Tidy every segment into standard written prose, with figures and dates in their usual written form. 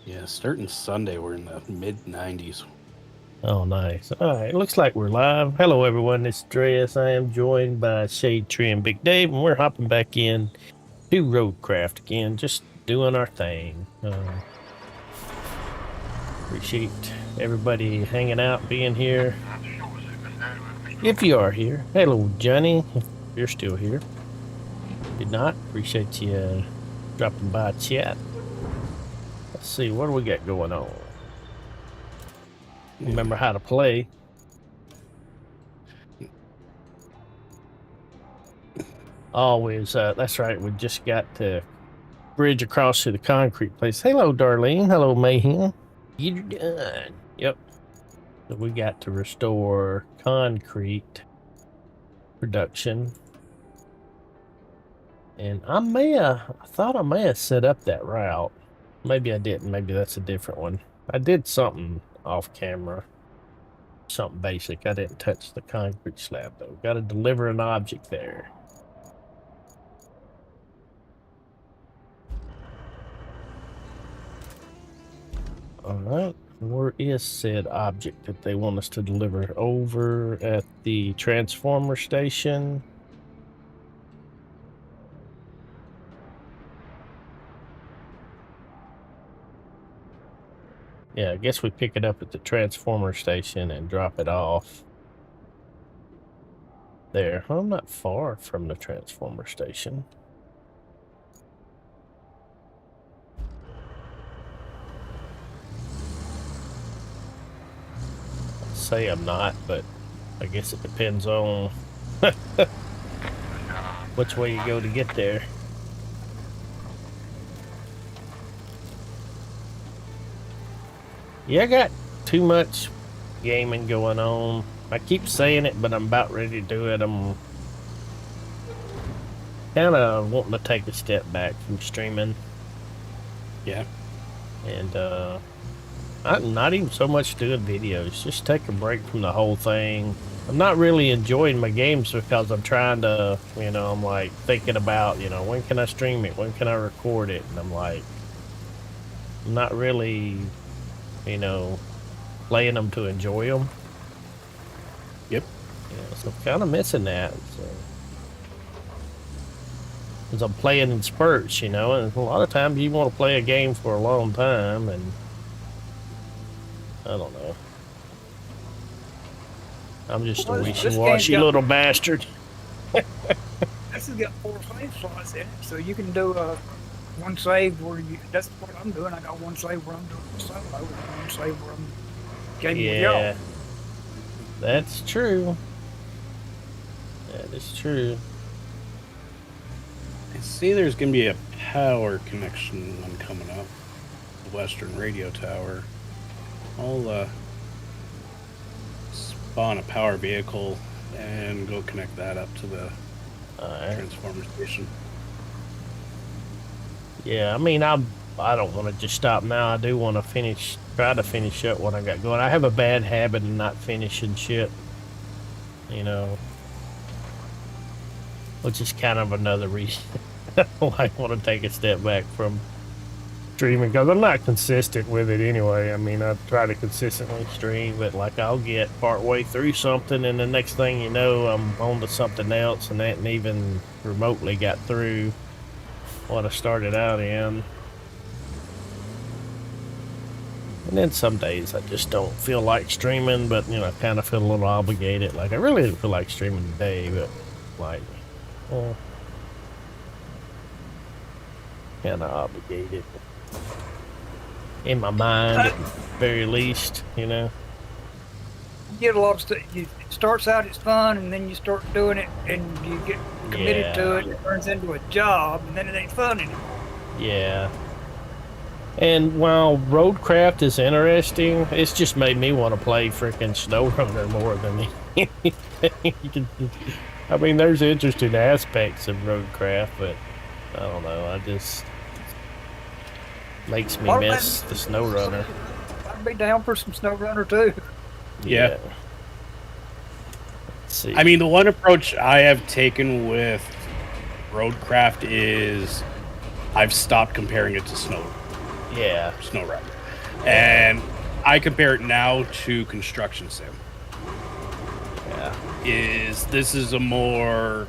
Yeah, starting Sunday, we're in the mid-90s. Oh, nice. All right, looks like we're live. Hello, everyone. It's Dreas. I am joined by Shade Tree and Big Dave, and we're hopping back in to Roadcraft again, just doing our thing. Appreciate everybody hanging out, being here. If you are here, hello, Johnny. If you're still here, if not, appreciate you dropping by chat. Let's see, what do we got going on? Remember how to play. Always, that's right. We just got to bridge across to the concrete place. Hello, Darlene. Hello, Mayhem. You're done. Yep. So we got to restore concrete production. And I thought I may have set up that route. Maybe I didn't. Maybe that's a different one. I did something off camera. Something basic. I didn't touch the concrete slab, though. Got to deliver an object there. All right. Where is said object that they want us to deliver? Over at the transformer station. Yeah, I guess we pick it up at the transformer station and drop it off there. I'm not far from the transformer station. I'd say I'm not, but I guess it depends on which way you go to get there. Yeah, I got too much gaming going on. I keep saying it, but I'm about ready to do it. I'm kind of wanting to take a step back from streaming. Yeah. And I'm not even so much doing videos, just take a break from the whole thing. I'm not really enjoying my games because I'm trying to, I'm like thinking about, when can I stream it? When can I record it? And I'm like, I'm not really, playing them to enjoy them. Yep. Yeah, so I'm kind of missing that. So. Because I'm playing in spurts, and a lot of times you want to play a game for a long time, and I don't know. I'm just a wishy-washy little bastard. This has got 4 save slots in it, so you can do one save where that's what I'm doing. I got one save where I'm doing solo, and one save where I'm gaming with y'all. That's true. That is true. I see there's going to be a power connection one coming up. The Western Radio Tower. I'll spawn a power vehicle and go connect that up to the transformer station. Yeah, I mean, I don't want to just stop now. I do want to try to finish up what I got going. I have a bad habit of not finishing shit, which is kind of another reason I want to take a step back from streaming, because I'm not consistent with it anyway. I mean, I try to consistently stream, but like I'll get partway through something and the next thing you know, I'm on to something else and hadn't even remotely got through what I started out in. And then some days I just don't feel like streaming, but I kind of feel a little obligated. Like I really didn't feel like streaming today, but like, kind of obligated in my mind, at the very least. You get a lot of stuff. It starts out as fun, and then you start doing it, and you get committed to it. It turns into a job, and then it ain't fun anymore. Yeah. And while Roadcraft is interesting, it's just made me want to play freaking SnowRunner more than anything. I mean, there's interesting aspects of Roadcraft, but I don't know. I just makes me miss the SnowRunner. I'd be down for some SnowRunner too. Yeah. Let's see. I mean, the one approach I have taken with Roadcraft is I've stopped comparing it to SnowRunner. Yeah. SnowRunner. And I compare it now to Construction Sim. Yeah. This is a more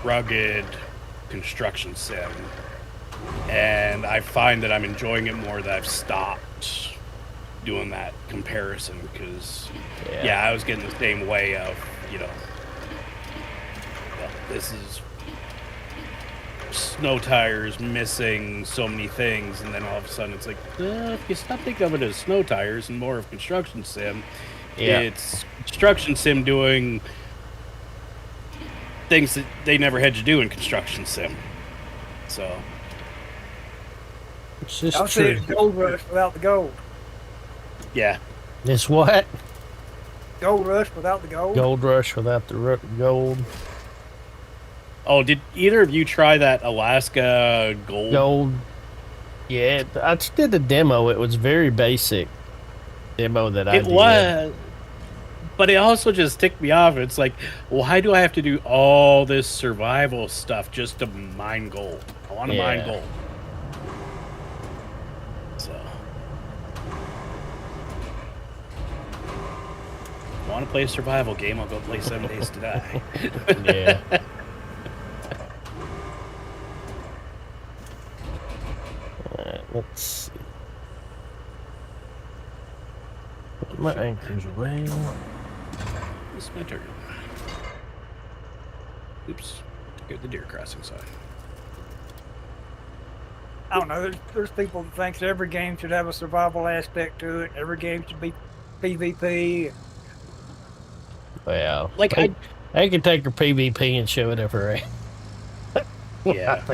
rugged construction sim, and I find that I'm enjoying it more, that I've stopped doing that comparison, because I was getting the same way of, this is snow tires missing so many things, and then all of a sudden it's like, if you stop thinking of it as snow tires and more of construction sim, it's construction sim doing things that they never had to do in construction sim. So it's just I'll say it's Gold Rush without the gold. yeah. It's what? Gold Rush without the gold. Gold Rush without the gold. Oh, did either of you try that Alaska gold? Gold. Yeah, I just did the demo. It was very basic demo that I did. It was. But it also just ticked me off. It's like, why do I have to do all this survival stuff just to mine gold? I want to mine gold. So, I want to play a survival game. I'll go play 7 Days to Die. Yeah. Alright, let's see. Put my anchors away. It's my turn. Oops. Go to the deer crossing side. I don't know. There's people that thinks every game should have a survival aspect to it. Every game should be PvP. Well, like I can take her PvP and show it up her. Yeah.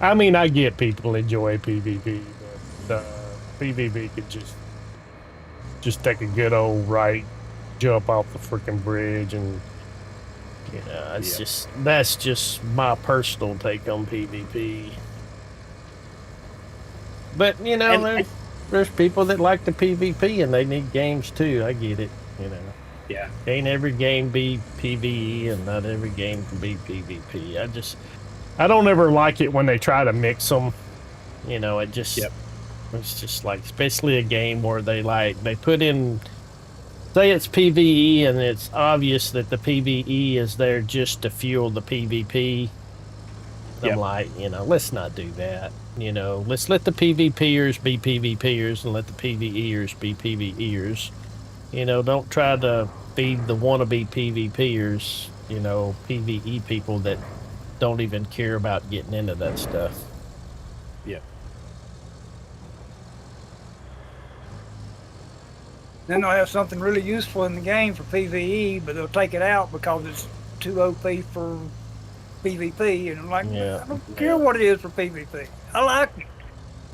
I mean, I get people enjoy PvP, but PvP could just take a good old right, jump off the freaking bridge, and it's that's just my personal take on PvP. But there's people that like the PvP and they need games too. I get it. Yeah. Ain't every game be PvE and not every game can be PvP. I don't ever like it when they try to mix them. It just it's just like, especially a game where they put in, say it's PvE and it's obvious that the PvE is there just to fuel the PvP. I'm like, let's not do that. Let's let the PvPers be PvPers and let the PvEers be PvEers. Don't try to feed the wannabe PvPers, PvE people that don't even care about getting into that stuff. Yeah. Then they'll have something really useful in the game for PvE, but they'll take it out because it's too OP for PvP. And I'm like, I don't care what it is for PvP. I like it.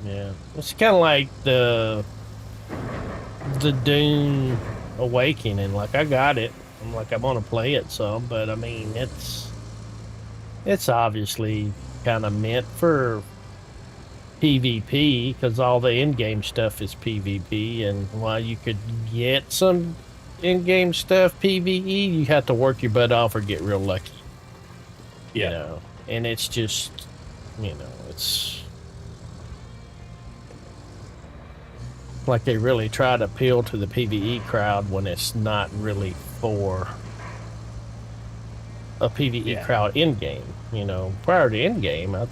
Yeah. It's kind of like the Dune Awakening. Like, I got it. I'm like, I want to play it some, but I mean, it's obviously kind of meant for PvP because all the in-game stuff is PvP, and while you could get some in-game stuff PvE, you have to work your butt off or get real lucky. And it's just, it's like they really try to appeal to the PvE crowd when it's not really for a PvE crowd in-game. Prior to in-game,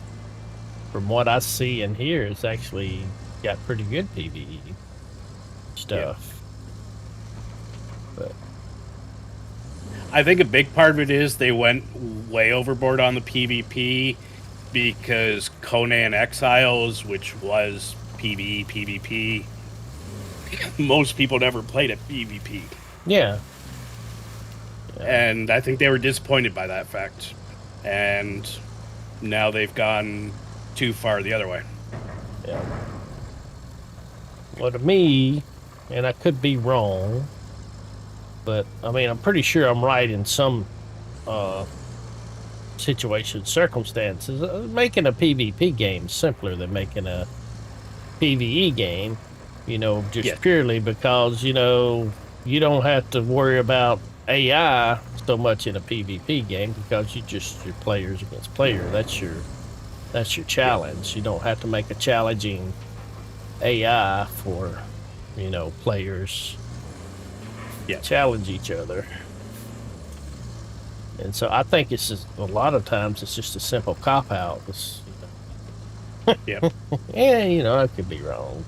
from what I see and hear, it's actually got pretty good PvE stuff. But I think a big part of it is they went way overboard on the PvP because Conan Exiles, which was PvE, PvP, most people never played at PvP. Yeah. And I think they were disappointed by that fact. And now they've gone too far the other way. Yeah. Well, to me, and I could be wrong, but I mean, I'm pretty sure I'm right in some circumstances. Making a PvP game is simpler than making a PvE game, just purely because, you don't have to worry about AI so much in a PvP game because you're players against player. That's your challenge. You don't have to make a challenging AI for, players Yeah. challenge each other. And so I think it's just, a lot of times it's just a simple cop out. Yep. Yeah, I could be wrong.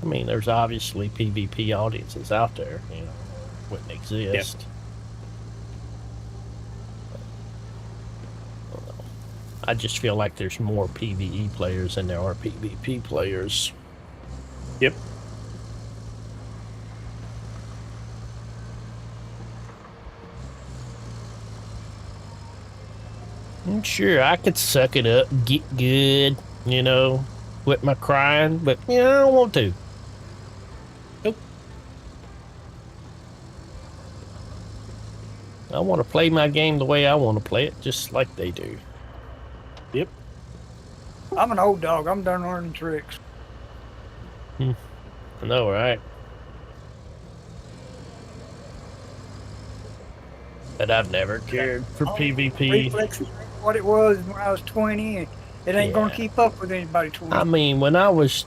I mean, there's obviously PvP audiences out there, wouldn't exist. I just feel like there's more PvE players than there are PvP players. Yep. I'm sure I could suck it up, get good, quit my crying, but I don't want to. Nope. I want to play my game the way I want to play it, just like they do. Yep. I'm an old dog. I'm done learning tricks. I know, right? But I've never cared for PvP. Reflexes ain't what it was when I was 20, and it ain't gonna keep up with anybody 20. I mean, when I was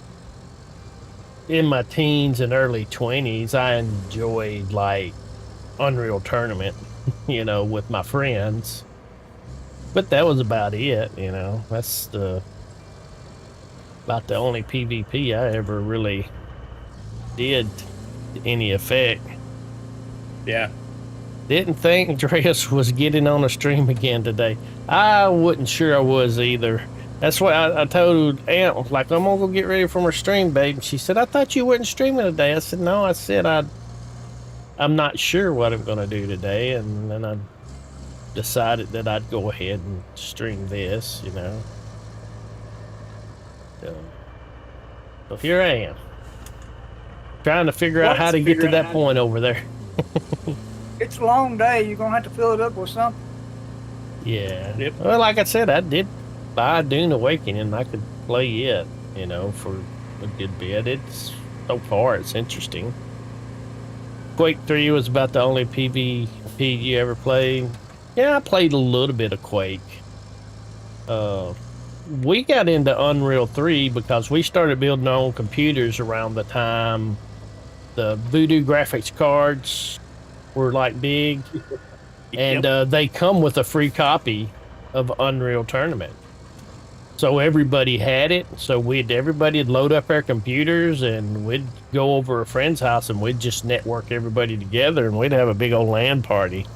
in my teens and early 20s, I enjoyed like Unreal Tournament, with my friends. But that was about it, That's about the only PvP I ever really did to any effect. Yeah. Didn't think Andreas was getting on a stream again today. I wasn't sure I was either. That's why I told Aunt, like, I'm gonna go get ready for my stream, babe. And she said, I thought you wasn't streaming today. I said, no, I said I'm not sure what I'm gonna do today. And then I decided that I'd go ahead and stream this, So here I am. Trying to figure out how to get to that point over there. It's a long day. You're gonna have to fill it up with something. Yeah. Yep. Well, like I said, I did buy Dune Awakening. I could play it, for a good bit. So far, it's interesting. Quake 3 was about the only PvP you ever played. Yeah, I played a little bit of Quake. We got into Unreal 3 because we started building our own computers around the time the Voodoo graphics cards were like big. And they come with a free copy of Unreal Tournament. So everybody had it. So everybody'd load up our computers and we'd go over a friend's house and we'd just network everybody together and we'd have a big old LAN party.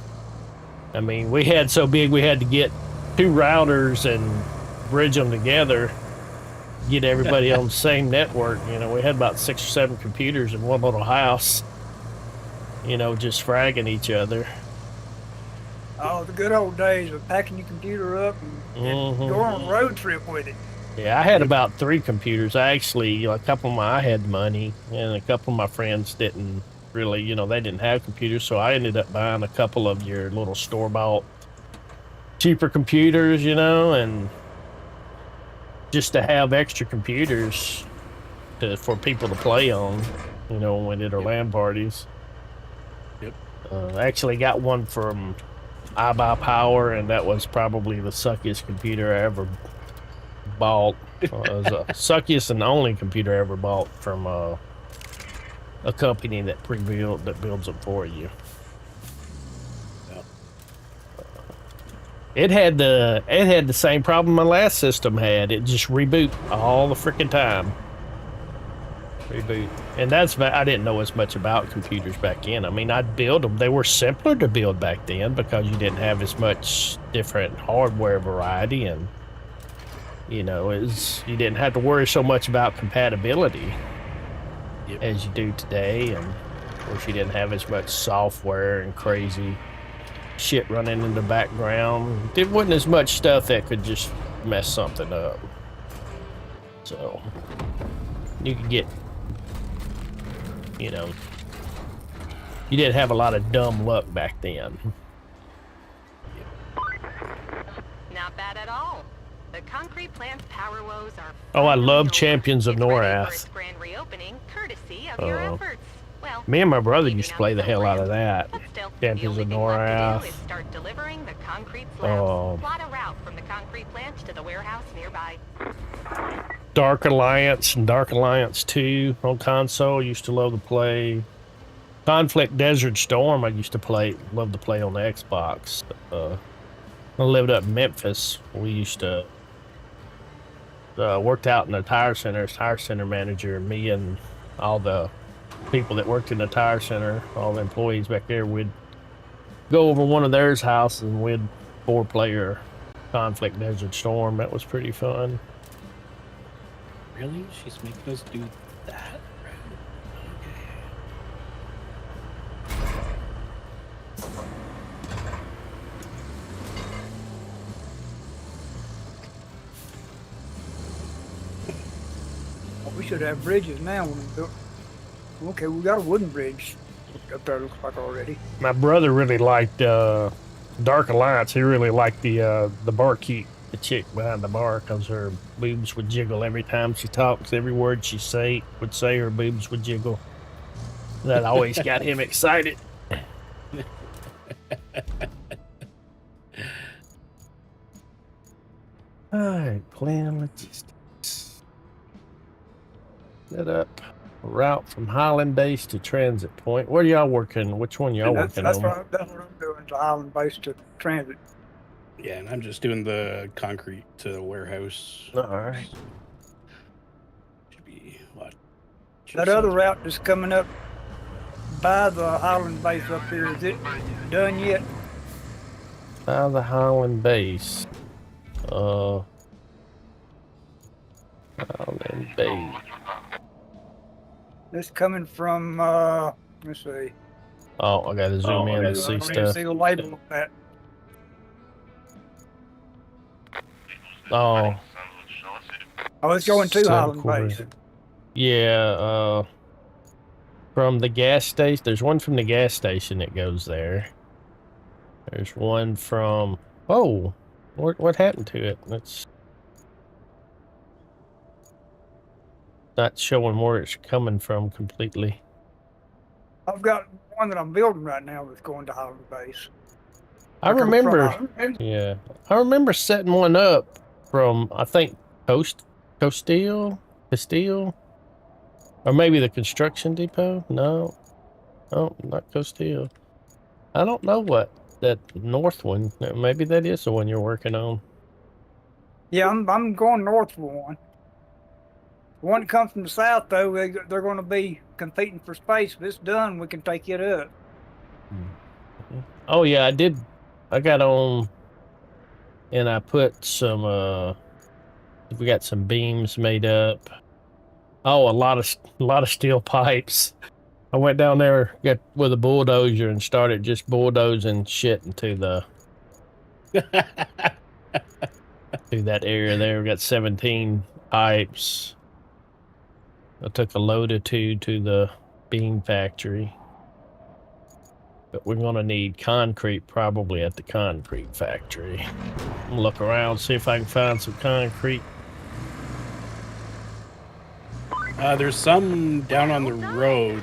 I mean, we had so big we had to get 2 routers and bridge them together, get everybody on the same network. We had about 6 or 7 computers in one little house, just fragging each other. Oh, the good old days of packing your computer up and going on a road trip with it. Yeah, I had about 3 computers. I couple of I had money, and a couple of my friends didn't really, they didn't have computers, so I ended up buying a couple of your little store-bought cheaper computers, and just to have extra computers for people to play on, when we did our LAN parties. Yep. I actually got one from iBuyPower, and that was probably the suckiest computer I ever bought. It was the suckiest and only computer I ever bought from a company that builds them for you. Yep. It had the same problem my last system had. It just reboot all the freaking time. Reboot. And I didn't know as much about computers back then. I mean, I'd build them. They were simpler to build back then because you didn't have as much different hardware variety, and you didn't have to worry so much about compatibility as you do today. And of course, you didn't have as much software and crazy shit running in the background. There wasn't as much stuff that could just mess something up. So you could get, you didn't have a lot of dumb luck back then. Not bad at all. The concrete plant's power woes are. Oh, I love over. Champions of It's ready for Norath. its grand reopening, courtesy of your efforts. Well, Me and my brother keeping used to up play the with hell out of program. that. But still, Champions the of only thing left to Norath. do is start delivering the concrete slabs. Oh. Plot a route from the concrete plant to the warehouse nearby. Dark Alliance and Dark Alliance 2 on console. Used to love to play. Conflict Desert Storm. I used to love to play on the Xbox. I lived up in Memphis. We used to worked out in the tire center as tire center manager. Me and all the people that worked in the tire center, all the employees back there, we'd go over one of theirs houses and we'd 4-player Conflict Desert Storm. That was pretty fun. Really? She's making us do that? We should have bridges now. When we built. Okay, we got a wooden bridge up there. Looks like already. My brother really liked Dark Alliance. He really liked the barkeep, the chick behind the bar, because her boobs would jiggle every time she talks. Every word she would say, her boobs would jiggle. That always got him excited. All right, plan logistics. Set up a route from Highland Base to Transit Point. What are y'all working? Which one y'all working That's on? what I'm doing. To Island Base to Transit. Yeah, and I'm just doing the concrete to the warehouse. All right. Should be what? That other route that's coming up by the Island Base up here, is it done yet? By the Highland Base. Highland Base. It's coming from, let's see. Oh, I gotta zoom in to see stuff. See the label of that. Oh. Oh, it's going to Highland Quarter. Base. Yeah, from the gas station. There's one from the gas station that goes there. There's one from... Oh! What happened to it? It's not showing where it's coming from completely. I've got one that I'm building right now that's going to Highland Base. I remember... Yeah. I remember setting one up from, I think, Castile? Or maybe the construction depot? No. Oh, not Castile. I don't know what that north one. Maybe that is the one you're working on. Yeah, I'm going north for one. The one that comes from the south, though, they're going to be competing for space. If it's done, we can take it up. Oh yeah, I did. I got on, and I put some. We got some beams made up. Oh, a lot of steel pipes. I went down there, got with a bulldozer, and started just bulldozing shit into the through that area there. We got 17 pipes. I took a load or two to the beam factory. But we're gonna need concrete probably at the concrete factory. Look around, see if I can find some concrete. There's some down on the road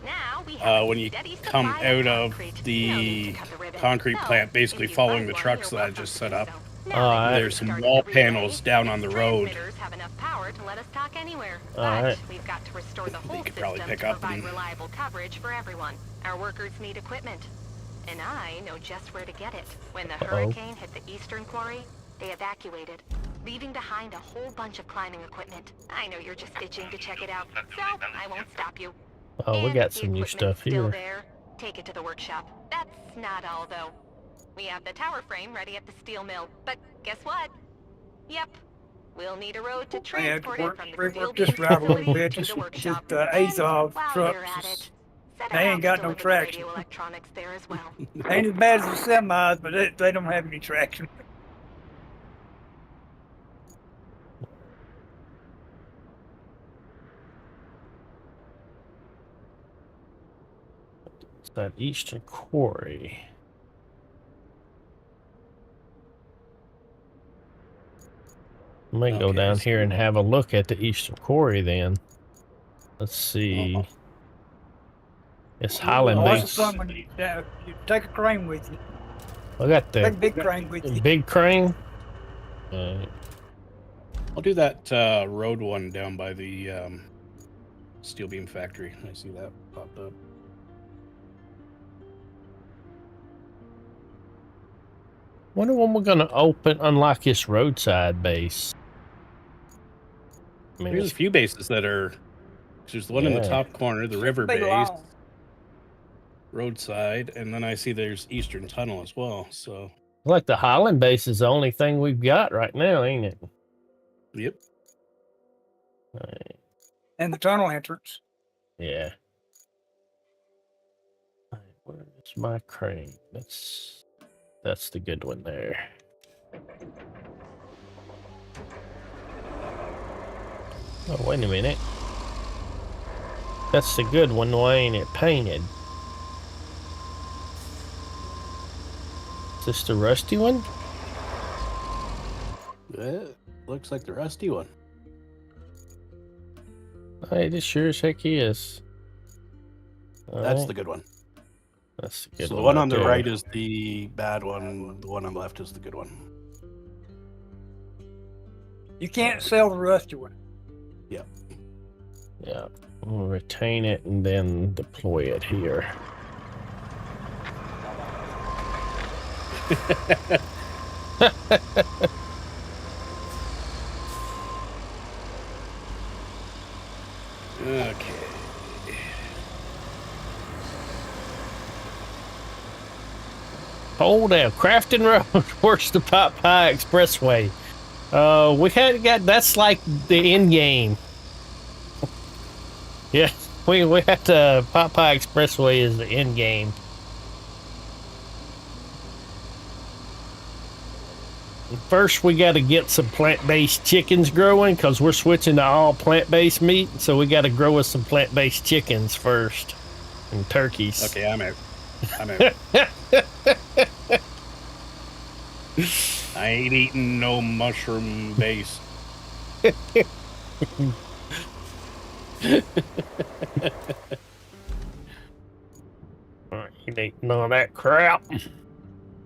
Now we when you come out of the concrete plant, basically following the trucks that I just set up. There's some wall panels down on the road. Have enough power to let us talk anywhere. Alright. But we've got to restore the They whole could system probably to pick up provide and- reliable coverage for everyone. Our workers need equipment, and I know just where to get it. When the hurricane hit the eastern quarry, they evacuated, leaving behind a whole bunch of climbing equipment. I know you're just itching to check it out, so I won't stop you. Oh, we And got if the some new equipment's stuff still here. there, take it to the workshop. That's not all, though. We have the tower frame ready at the steel mill, but guess what? Yep. We'll need a road to I had to transport it from the steel rework this beam route a little facility bit. to the workshop. Just And Azov while you're at trucks. it, set They ain't out got to no deliver the traction. radio electronics there as well. Ain't as bad as the semis, but they don't have any traction. It's that eastern quarry. I might go Okay, down so- here and have a look at the eastern quarry then. Let's see. It's Highland Oh, that's Base. the fun when you take a crane with you. I got Take a the big crane with you. big crane. I'll do that road one down by the steel beam factory. I see that popped up. Wonder when we're gonna unlock this roadside base. I mean, There's a few bases that are. There's the one in the top corner, the river Big base, long. roadside, and then I see there's Eastern Tunnel as well. So. like the Highland base is the only thing we've got right now, ain't it? Yep. Right. And the tunnel entrance. Yeah. Right, where's my crane? That's the good one there. Oh, wait a minute. That's the good one, why ain't it painted? Is this the rusty one? Looks like the rusty one. Hey, this sure as heck is. That's the good one. That's the good So one. the one on right the there. right is the bad one. The one on the left is the good one. You can't sell the rusty one. Yep. Yeah. We'll retain it and then deploy it here. Okay. Hold down. Crafton Road. Where's the Pot Pie Expressway? We had got that's like the end game. Yeah, we have to Pot Pie Expressway is the end game. First, we got to get some plant-based chickens growing because we're switching to all plant-based meat. So we got to grow us some plant-based chickens first and turkeys. Okay, I'm out. I ain't eating no mushroom base. You ain't none of that crap.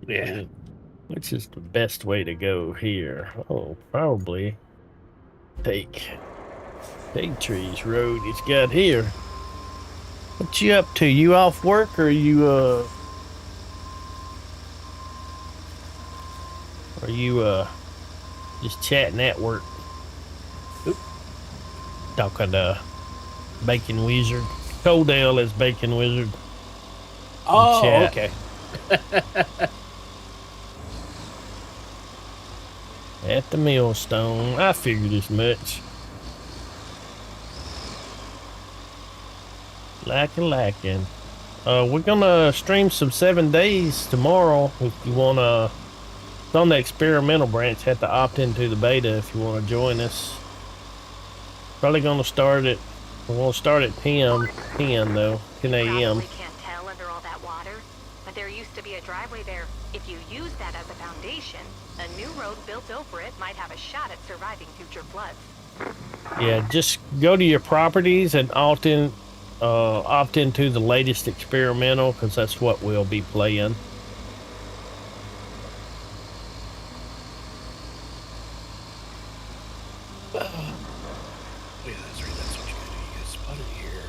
Yeah. Which is the best way to go here? Oh, probably take Big Trees Road he's got here. What you up to? You off work or you just chatting at work? Oop. Talking to Bacon Wizard. Coldale is Bacon Wizard. Oh, chat. okay. At the millstone. I figured as much. Lacking. We're gonna stream some 7 days tomorrow. If you wanna, it's on the experimental branch. Have to opt into the beta if you want to join us. Probably gonna start at. We're gonna start at 10 though, 10 a.m. Probably can't tell under all that water, but there used to be a driveway there. If you use that as a foundation, a new road built over it might have a shot at surviving future floods. Yeah, just go to your properties and opt into the latest experimental because that's what we'll be playing. Yeah, that's right. That's what you gotta do. You gotta spot it here.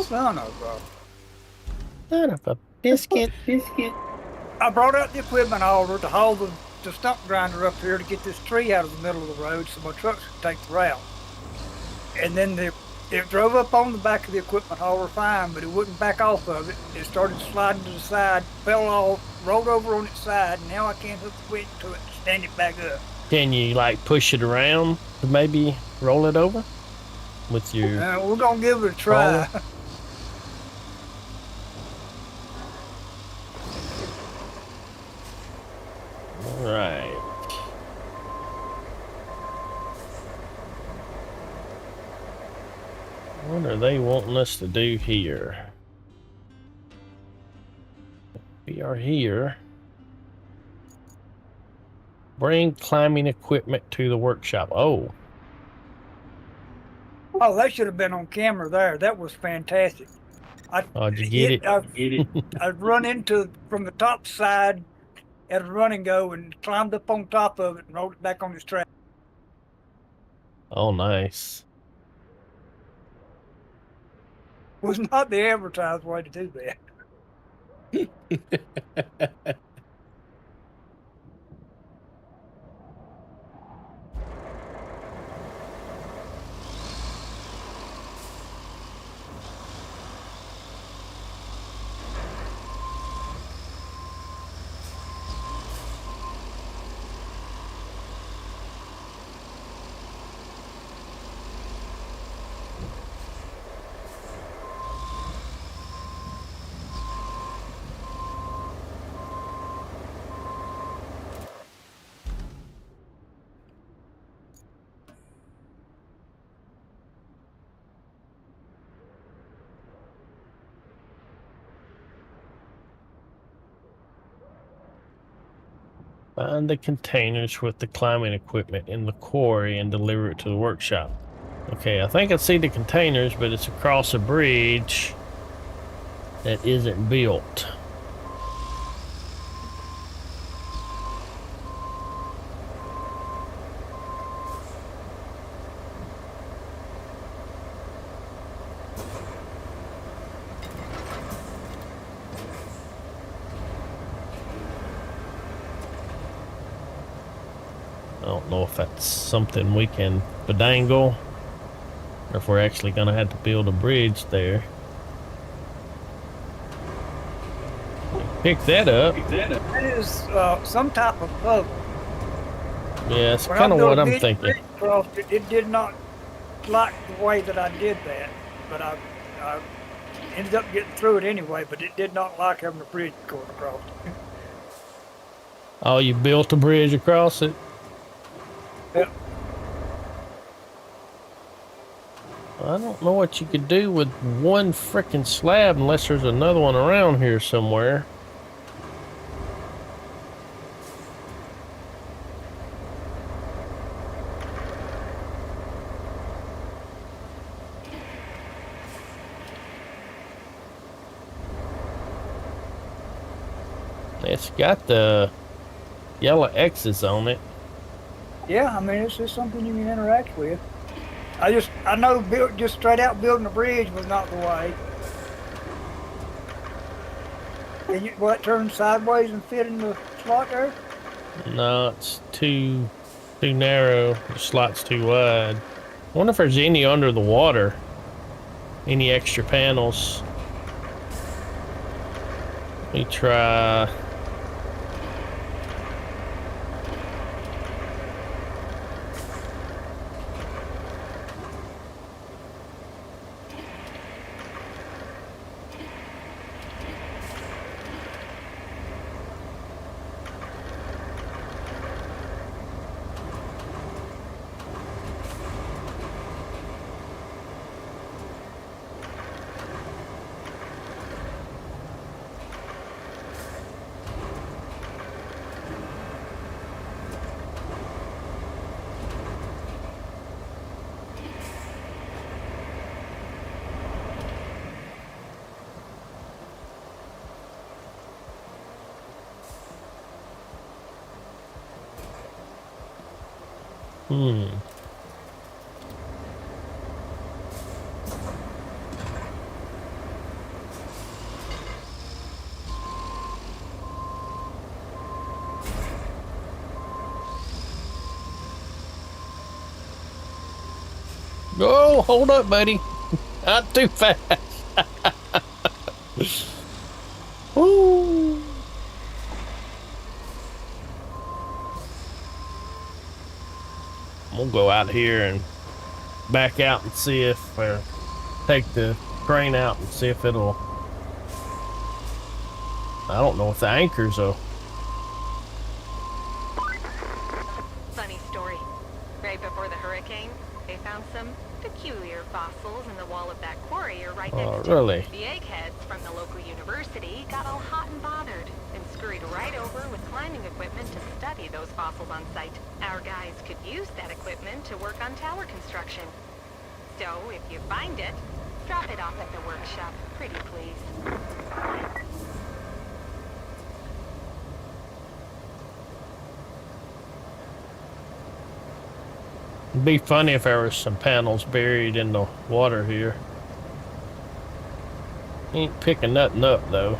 Son of a... Son of a biscuit. I brought out the equipment hauler to haul the stump grinder up here to get this tree out of the middle of the road so my trucks could take the route. And then it drove up on the back of the equipment hauler fine, but it wouldn't back off of it. It started sliding to the side, fell off, rolled over on its side, and now I can't hook the weight to it to stand it back up. Can you like push it around to maybe roll it over with your? We're gonna give it a try. All right. What are they wanting us to do here? We are here. Bring climbing equipment to the workshop. Oh. Oh, that should have been on camera there. That was fantastic. Oh, did you get it? I'd run into from the top side at a run and go and climbed up on top of it and rolled it back on his track. Oh, nice. Was not the advertised way to do that. Find the containers with the climbing equipment in the quarry and deliver it to the workshop. Okay, I think I see the containers, but it's across a bridge that isn't built. I don't know if that's something we can bedangle, or if we're actually going to have to build a bridge there. Pick that up. That is some type of puzzle. Yeah, it's When kind I of built what a I'm big thinking. bridge across it did not like the way that I did that, but I ended up getting through it anyway. But it did not like having a bridge going across. Oh, you built a bridge across it? Yep. I don't know what you could do with one frickin' slab unless there's another one around here somewhere. It's got the yellow X's on it. Yeah, I mean it's just something you can interact with. I know just straight out building a bridge was not the way. And it turn sideways and fit in the slot there? No, it's too narrow. The slot's too wide. I wonder if there's any under the water. Any extra panels. Let me try. Oh, hold up, buddy. Not too fast. Woo. I'm gonna go out here and back out and see if, take the crane out and see if it'll, I don't know if the anchors will. Funny story. Right before the hurricane, they found some peculiar fossils in the wall of that quarry you're right next to. Really? The eggheads from the local university got all hot and bothered and scurried right over with climbing equipment to study those fossils on site. Our guys could use that equipment to work on tower construction. So if you find it, drop it off at the workshop. Pretty please. It'd be funny if there was some panels buried in the water here. Ain't picking nothing up though.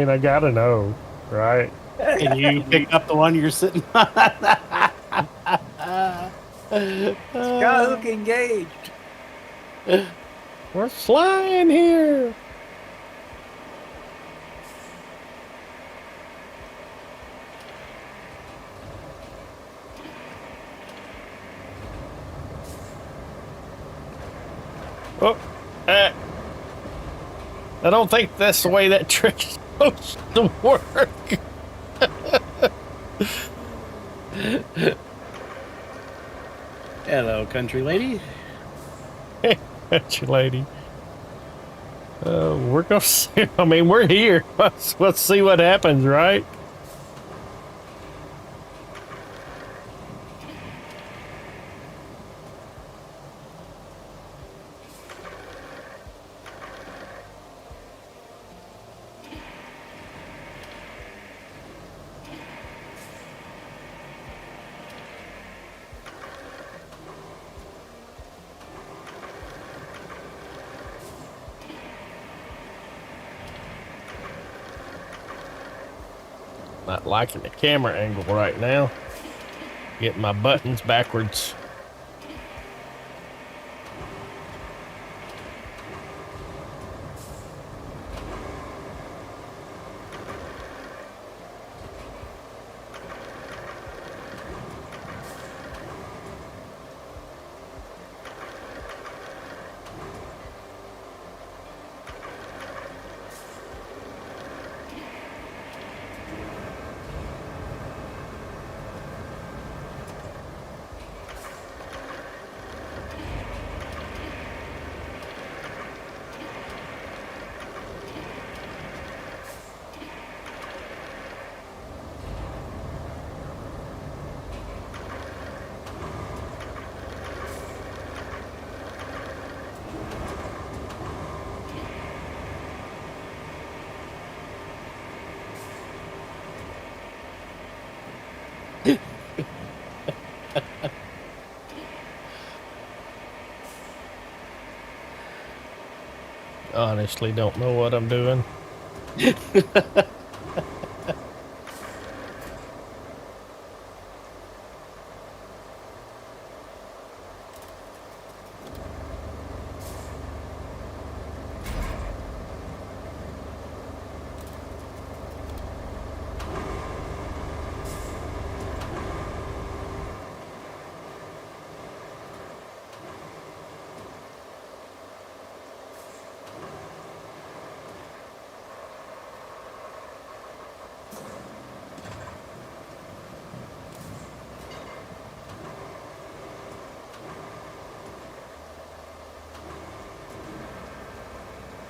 I gotta know, right? Can you pick up the one you're sitting on? Skyhook engaged. We're flying here. Oh, I don't think that's the way that trick is supposed to work. Hello, country lady. Hey, country lady. We're gonna see. I mean, we're here. Let's see what happens, right? Not liking the camera angle right now. Getting my buttons backwards. Honestly, don't know what I'm doing.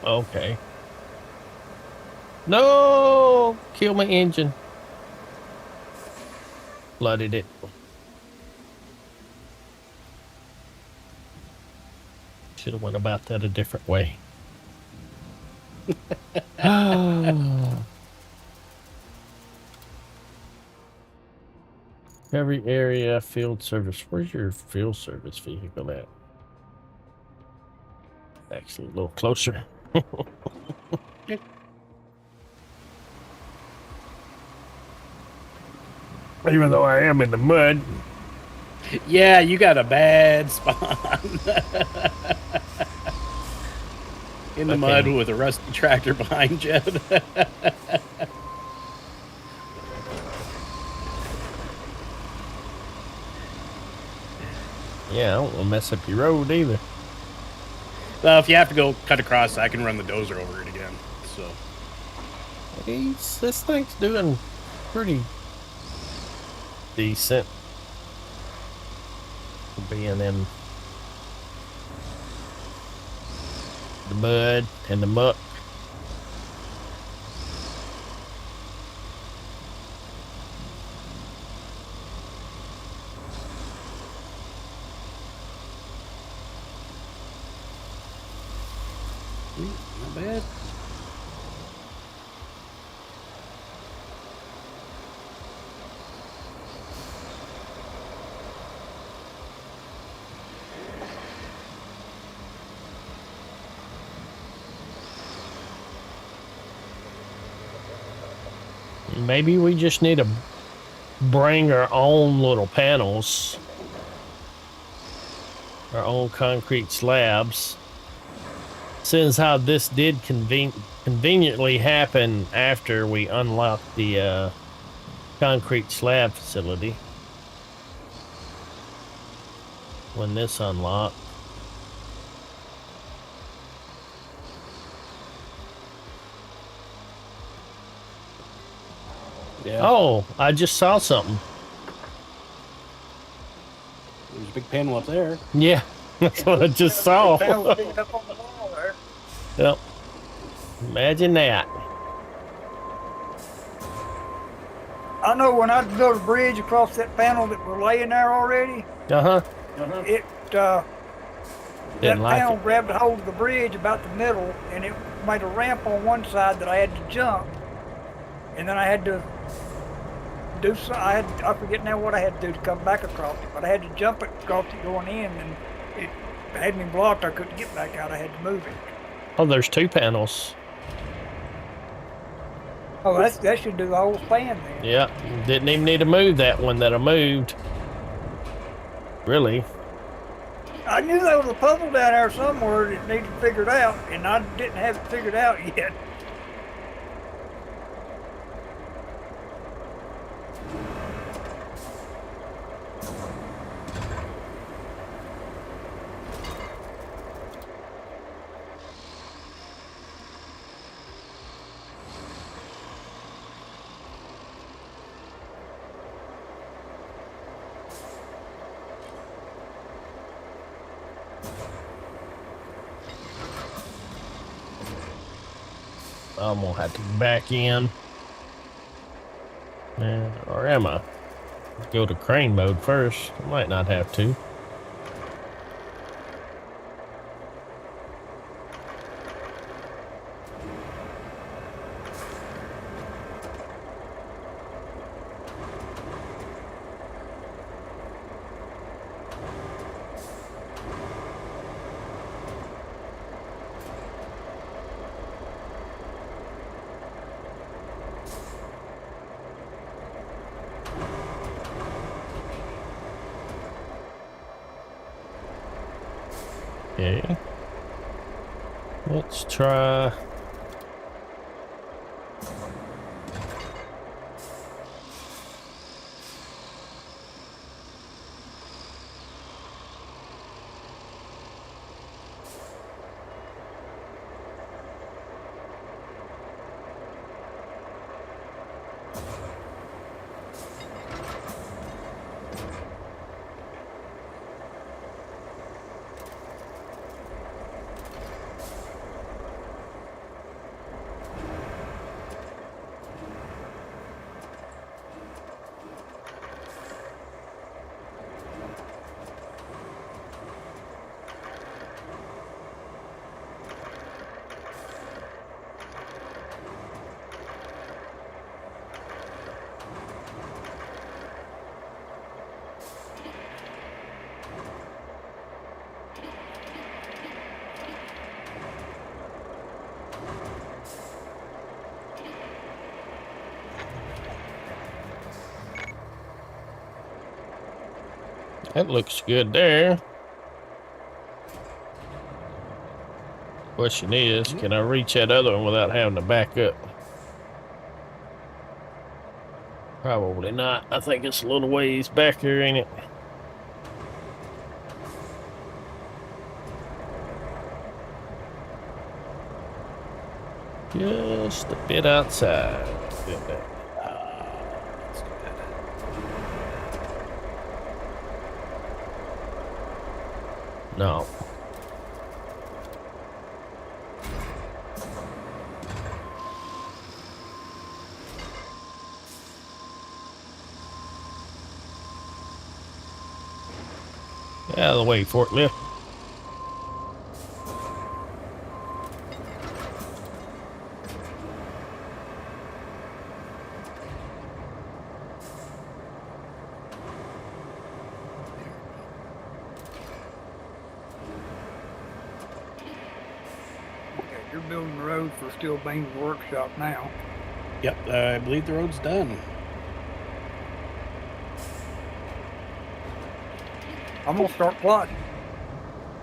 Okay. No! Kill my engine. Flooded it. Should have went about that a different way. Every area field service. Where's your field service vehicle at? Actually, a little closer. Even though I am in the mud. Yeah, you got a bad spot. In the mud with a rusty tractor behind you. Yeah, I don't want to mess up your road either. Well, if you have to go cut across, I can run the dozer over it again. So This thing's doing pretty decent for being in the mud and the muck. not bad. Maybe we just need to bring our own little panels, our own concrete slabs. Since how this did conveniently happen after we unlocked the concrete slab facility. When this unlocked. Yeah. Oh, I just saw something. There's a big panel up there. Yeah, that's what I just saw. Panel picked up on the wall there. Yep. Imagine that. I know when I built a bridge across that panel that was laying there already, Uh-huh. it that Didn't like panel it. grabbed a hold of the bridge about the middle, and it made a ramp on one side that I had to jump, and then I had to do so. I forget now what I had to do to come back across it, but I had to jump it across it going in, and it had me blocked. I couldn't get back out. I had to move it. Oh, there's two panels. Oh, that should do the whole span then. Yeah, didn't even need to move that one that I moved. Really? I knew there was a puzzle down there somewhere that needed figured out, and I didn't have it figured out yet. I'm gonna have to back in. Or am I? Go to crane mode first. I might not have to. Okay. Let's try. That looks good there. Question is, can I reach that other one without having to back up? Probably not. I think it's a little ways back here, ain't it? Just a bit outside. Let's do that. No. Out of the way, forklift. Okay, you're building the road for Steel Beam's workshop now. Yep, I believe the road's done. I'm gonna start plotting.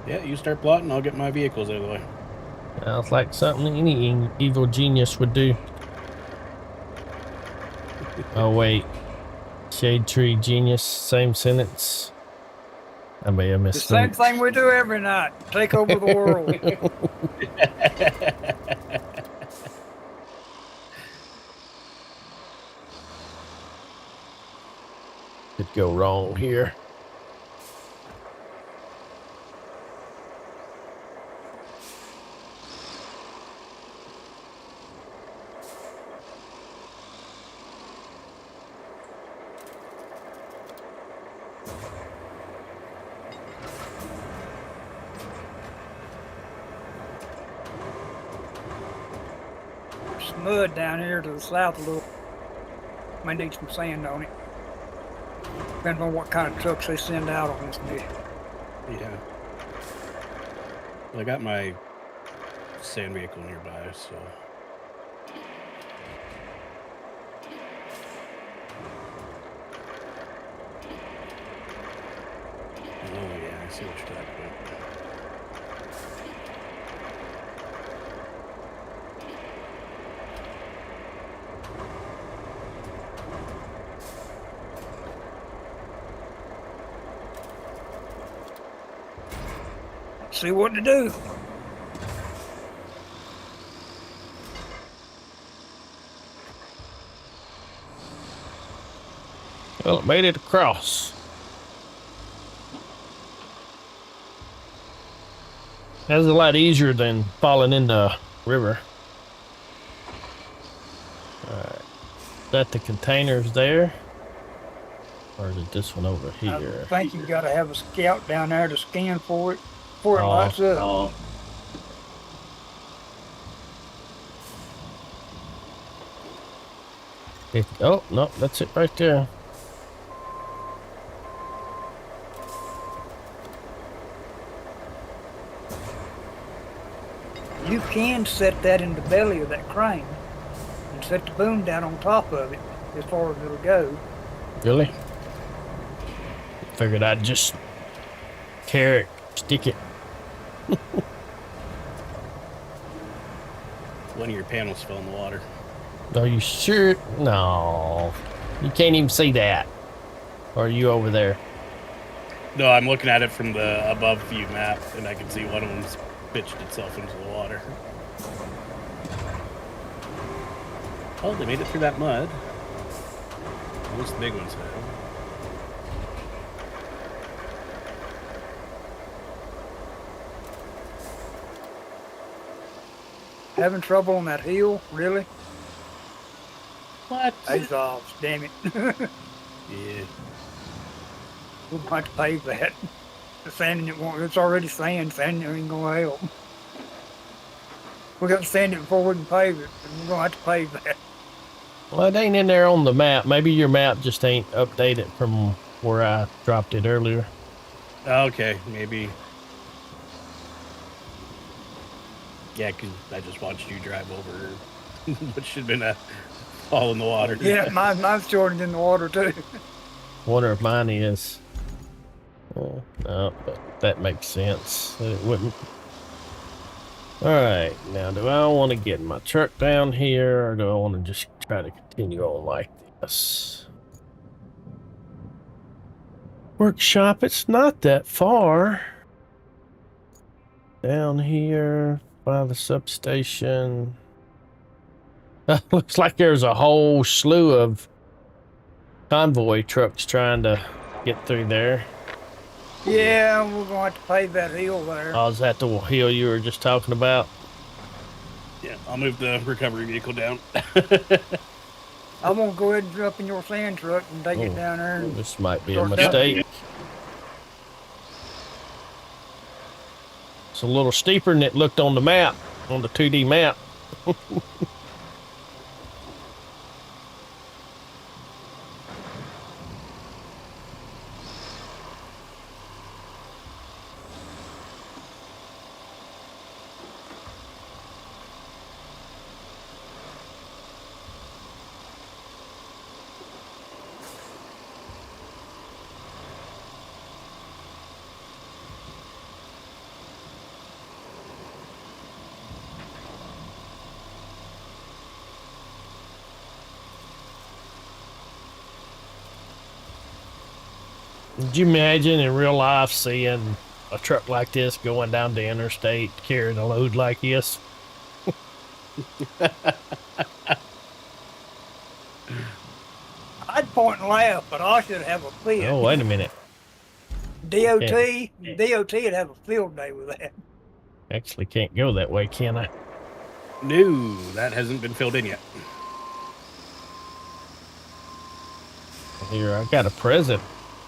Yeah, you start plotting, I'll get my vehicles out of the way. Sounds like something any evil genius would do. Oh wait, shade tree genius, same sentence. I may have The missed same it. thing we do every night. Take over the world. Could go wrong here. There's mud down here to the south a little. May need some sand on it. Depends on what kind of trucks they send out on this mission. Yeah. Well, I got my sand vehicle nearby, so. Oh, yeah, I see what you're talking about. See what to do. Well, it made it across. That's a lot easier than falling in the river. Alright. Is that the containers there? Or is it this one over here? I think you've got to have a scout down there to scan for it before it lights up. Oh, no, that's it right there. You can set that in the belly of that crane and set the boom down on top of it as far as it'll go. Really? Figured I'd just stick it. One of your panels fell in the water. Are you sure? No. You can't even see that. Or are you over there? No, I'm looking at it from the above view map, and I can see one of them's pitched itself into the water. Oh, they made it through that mud. At least the big ones have. Having trouble on that hill? Really? What? Azovs, damn it. Yeah. We'll have to pave that. The sanding it won't, it's already sand, sanding ain't gonna help. We got to sand it before we can pave it, and we're gonna have to pave that. Well, it ain't in there on the map. Maybe your map just ain't updated from where I dropped it earlier. Okay, maybe. Yeah, 'cause I just watched you drive over what should have been a fall in the water. Yeah, mine's shorted in the water too. Wonder if mine is. No, but that makes sense. That it wouldn't. Alright, now do I want to get my truck down here, or do I want to just try to continue on like this? Workshop, it's not that far. Down here by the substation. Looks like there's a whole slew of convoy trucks trying to get through there. Yeah, we're going to have to pave that hill there. Oh, is that the hill you were just talking about? Yeah, I'll move the recovery vehicle down. I'm going to go ahead and jump in your sand truck and take it down there. And This might be a start mistake. dumping. It's a little steeper than it looked on the map, on the 2D map. Could you imagine in real life seeing a truck like this going down the interstate carrying a load like this? I'd point and laugh, but I should have a fit. Oh, wait a minute. DOT would have a field day with that. Actually can't go that way, can I? No, that hasn't been filled in yet. Here, I got a present.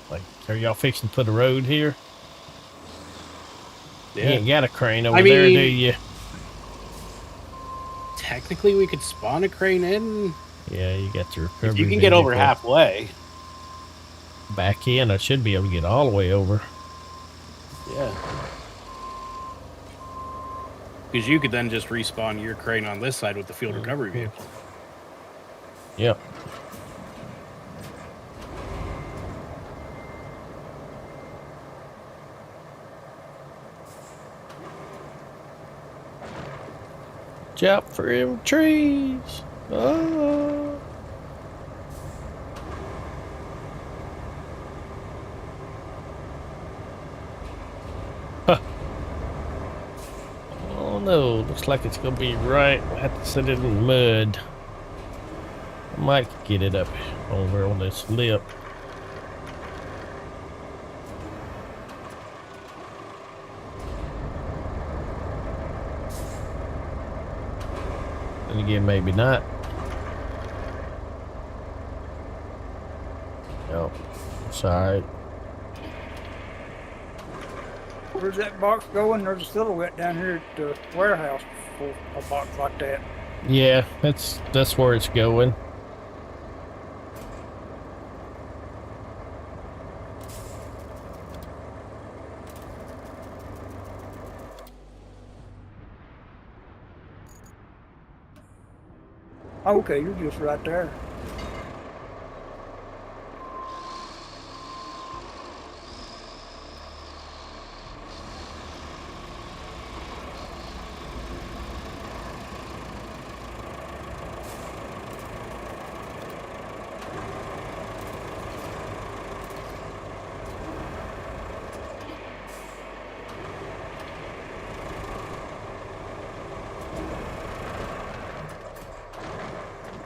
Like, are y'all fixing to put a road here? You ain't got a crane over there, do you? Technically, we could spawn a crane in. Yeah, you got your recovery. If you can get over vehicle. halfway. Back in, I should be able to get all the way over. Yeah. Because you could then just respawn your crane on this side with the field recovery vehicle. Yep. Jump for them trees. Oh. Huh. Oh no, looks like it's gonna be right. I have to set it in mud. I might get it up over on this lip. And again, maybe not. No, it's alright. Where's that box going? There's a silhouette down here at the warehouse for a box like that. Yeah, that's where it's going. Okay, you're just right there.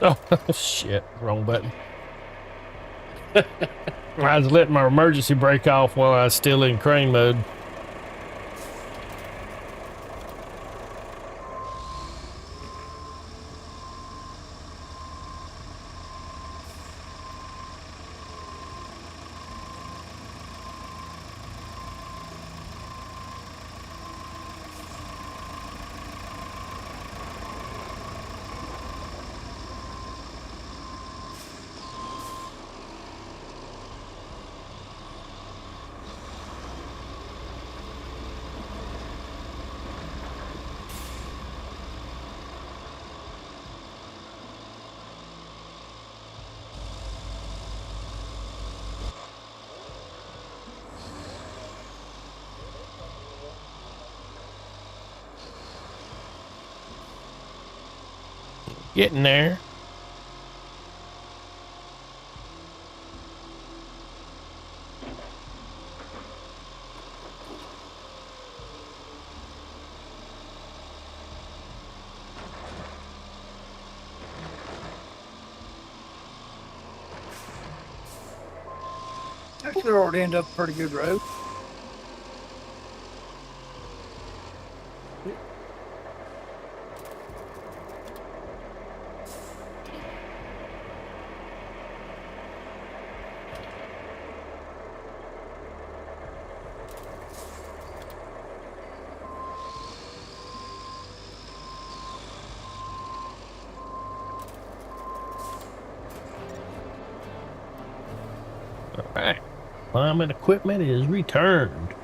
Oh, shit. Wrong button. I was letting my emergency brake off while I was still in crane mode. Getting there. That sure ought to end up a pretty good road. All right. Climbing equipment is returned.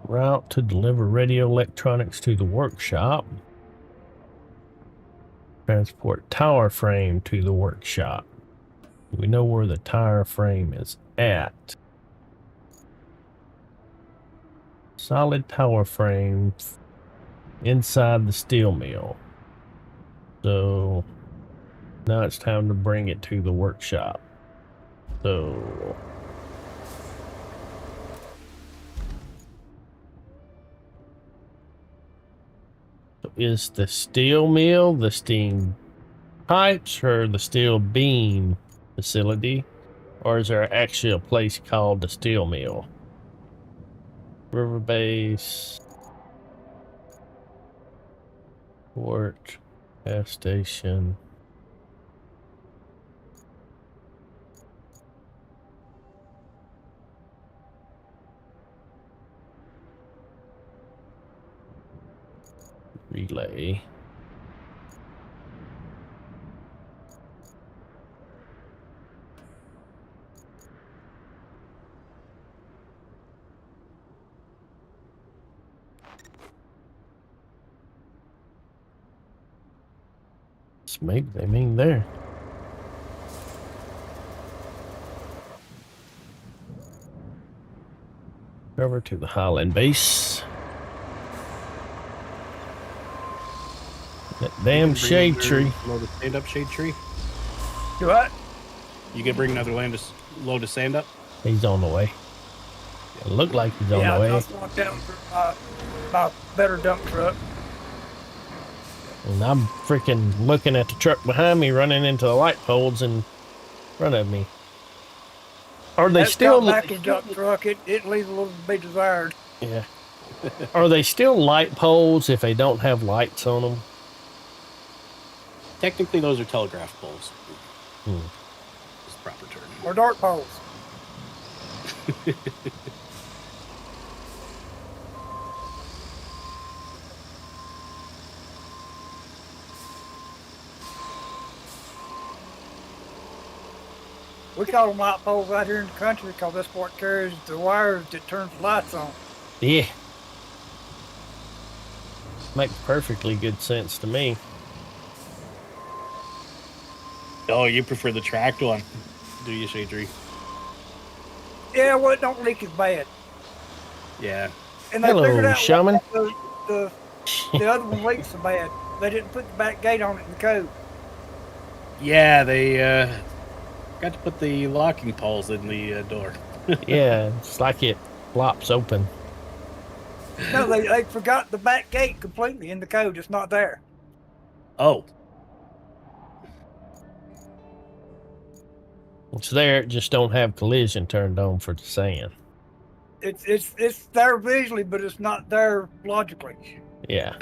Route to deliver radio electronics to the workshop. Transport tower frame to the workshop. We know where the tower frame is at. Solid tower frame inside the steel mill. So now it's time to bring it to the workshop. So is the steel mill the steam pipes or the steel beam facility? Or is there actually a place called the steel mill? River base. Port. Gas station. Relay. Maybe they mean there. Over to the Highland base. That damn shade tree. Load of sand up, shade tree. Do what? You can bring another load of sand up. He's on the way. It looked like he's on Yeah, the way. I just walked down for my better dump truck. And I'm freaking looking at the truck behind me running into the light poles in front of me. Are they That still package dump truck? It leaves a little to be desired. Yeah. Are they still light poles if they don't have lights on them? Technically, those are telegraph poles. Hmm. Is the proper term. Or dart poles. We call them light poles out here in the country because that's what carries the wires that turns the lights on. Yeah. Makes perfectly good sense to me. Oh, you prefer the tracked one, do you, shade tree? Yeah, well, it don't leak as bad. Yeah. And they Hello, figured out shaman. why the other one leaks so bad. They didn't put the back gate on it in the code. Yeah, they got to put the locking poles in the door. Yeah, it's like it flops open. No, they forgot the back gate completely in the code. It's not there. Oh. It's there, it just don't have collision turned on for the sand. It's there visually, but it's not there logically. Yeah.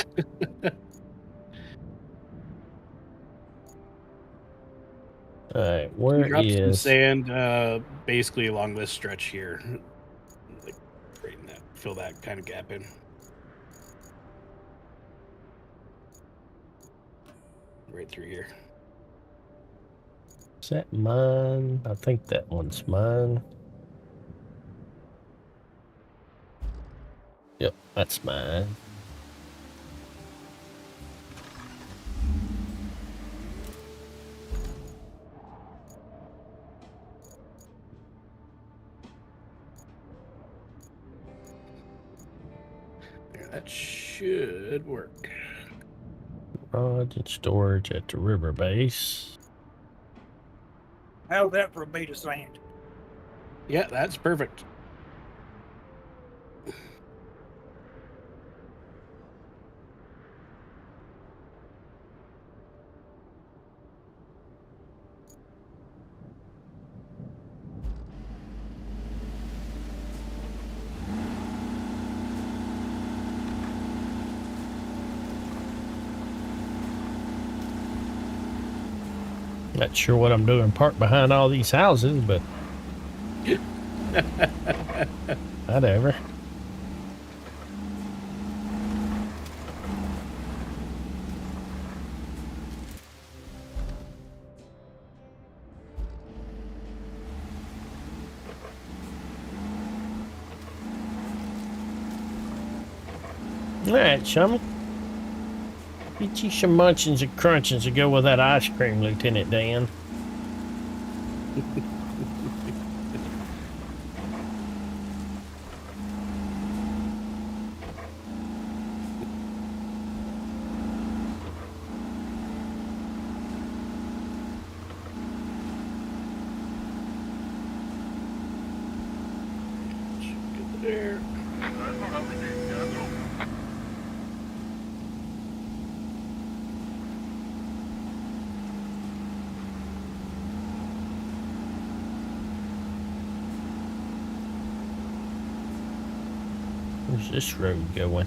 Alright, where Drop some is... sand basically along this stretch here. Like right in that, fill that kind of gap in. Right through here. Is that mine? I think that one's mine. Yep, that's mine. There, that should work. Rods and storage at the river base. How's that for a bead of sand? Yeah, that's perfect. Not sure what I'm doing parked behind all these houses, but whatever. All right, chummy. Get you some munchings and crunchings to go with that ice cream, Lieutenant Dan. Get there. Where's this road going?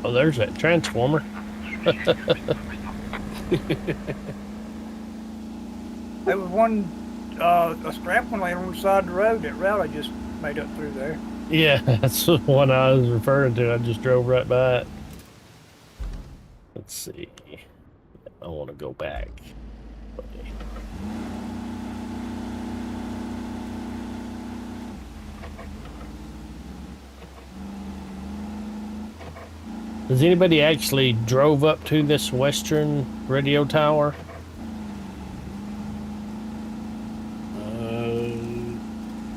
Oh, there's that transformer. There was one, a scrap one laying on the side of the road that Rowley just made up through there. Yeah, that's the one I was referring to. I just drove right by it. Let's see. I want to go back. Has anybody actually drove up to this western radio tower?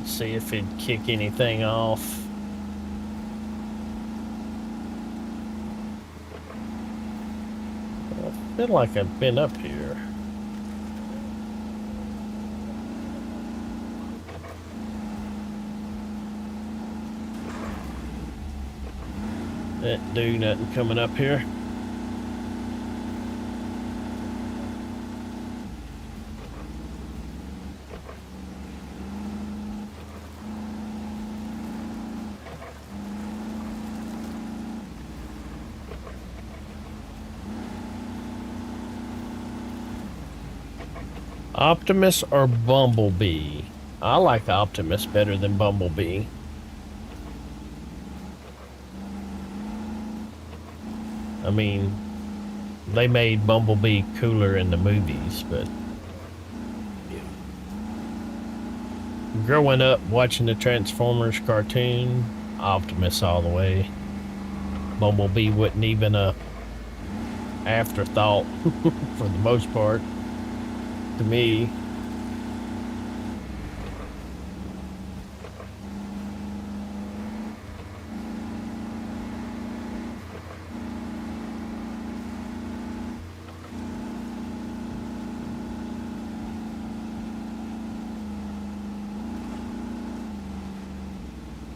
See if it'd kick anything off. I feel like I've been up here. That do nothing coming up here. Optimus or Bumblebee? I like Optimus better than Bumblebee. I mean, they made Bumblebee cooler in the movies, but growing up watching the Transformers cartoon, Optimus all the way. Bumblebee wasn't even a afterthought for the most part to me.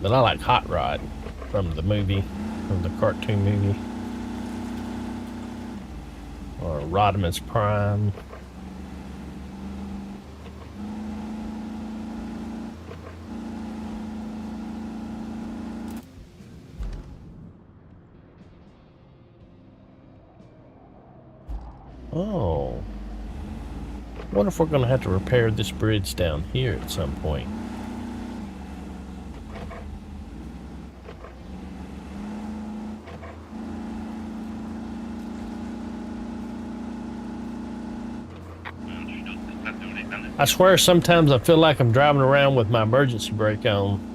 But I like Hot Rod from the movie, from the cartoon movie. or Rodimus Prime. Oh. Wonder if we're going to have to repair this bridge down here at some point. I swear sometimes I feel like I'm driving around with my emergency brake on.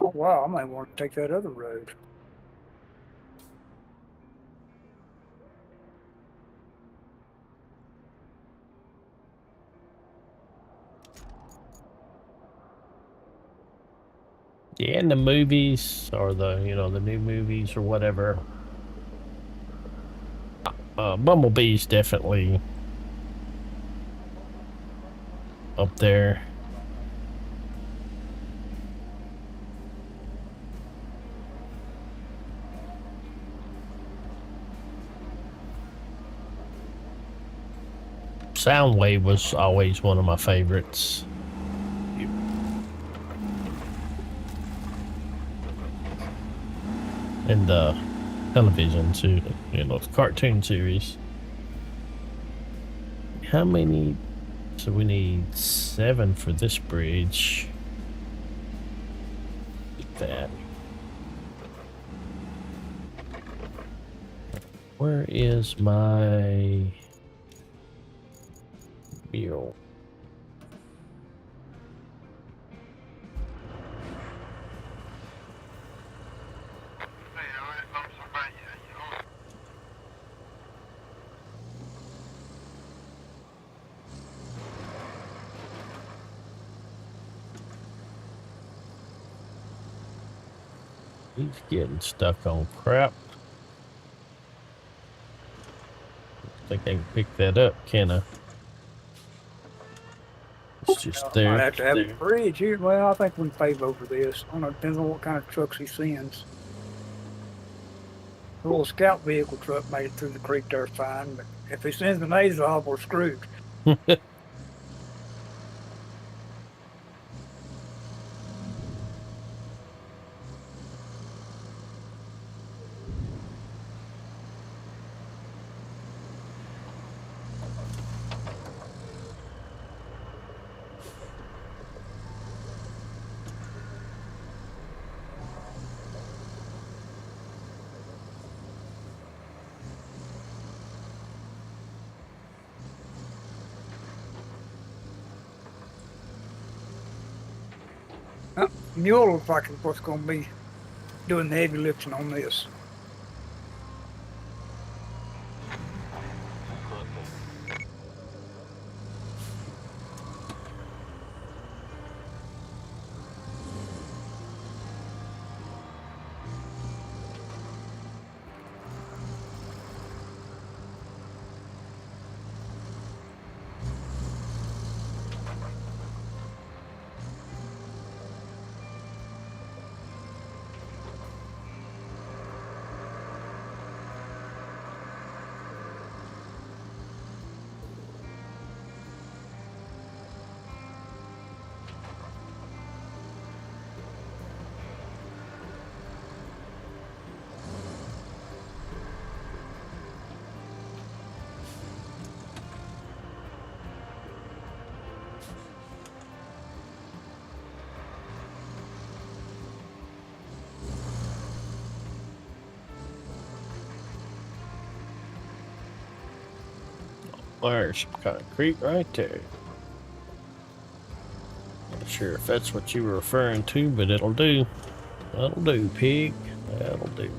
Oh, wow, I might want to take that other road. Yeah, in the movies, or the, you know, the new movies or whatever, Bumblebee's definitely up there. Soundwave was always one of my favorites. In the television too, you know, the cartoon series. How many? So we need 7 for this bridge. Get that. Where is my mule? He's getting stuck on crap. I think I can pick that up, can I? It's just I there. have to have a bridge here. Well, I think we can pave over this. I don't know, depends on what kind of trucks he sends. The little scout vehicle truck made it through the creek there fine, but if he sends an Azov, we're screwed. Mule looks like it's what's going to be doing the heavy lifting on this. There's concrete right there. Not sure if that's what you were referring to, but it'll do. That'll do, pig. That'll do.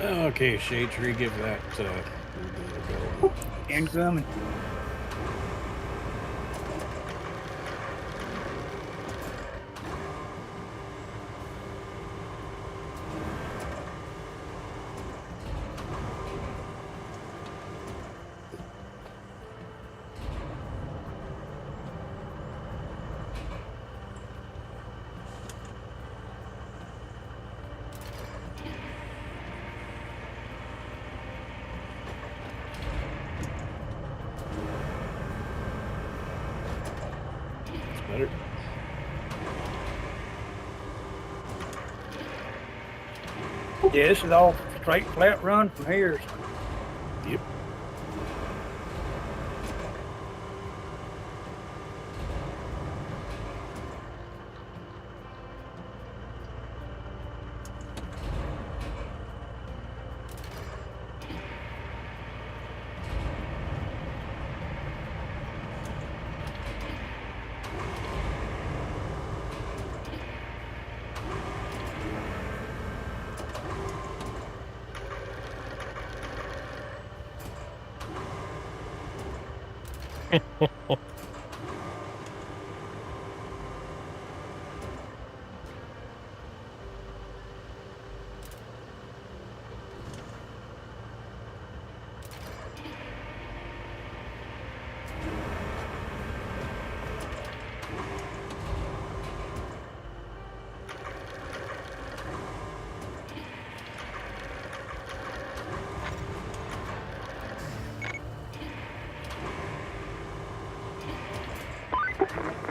Okay, Shade Tree, give that go. Incoming. Better. Yeah, this is all straight flat run from here. Yep.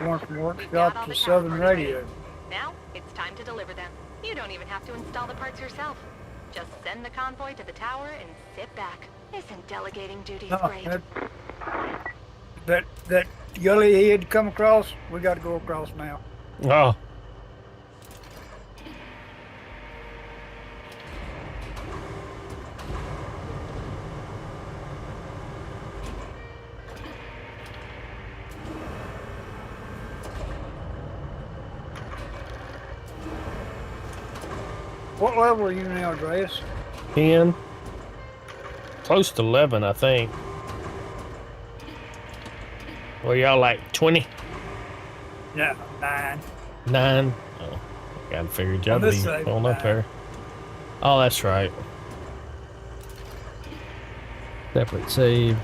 Going from We've got workshop all to the Southern tasks ready. Radio. Now, it's time to deliver them. You don't even have to install the parts yourself. Just send the convoy to the tower and sit back. Isn't delegating duties Oh, great? that gully he had to come across, we got to go across now. Oh, What level are you now, Andreas? 10. Close to 11, I think. Well, y'all like 20? No, 9. 9? Oh, I figured y'all On be this side, going up 9. there. Oh, that's right. Separate save.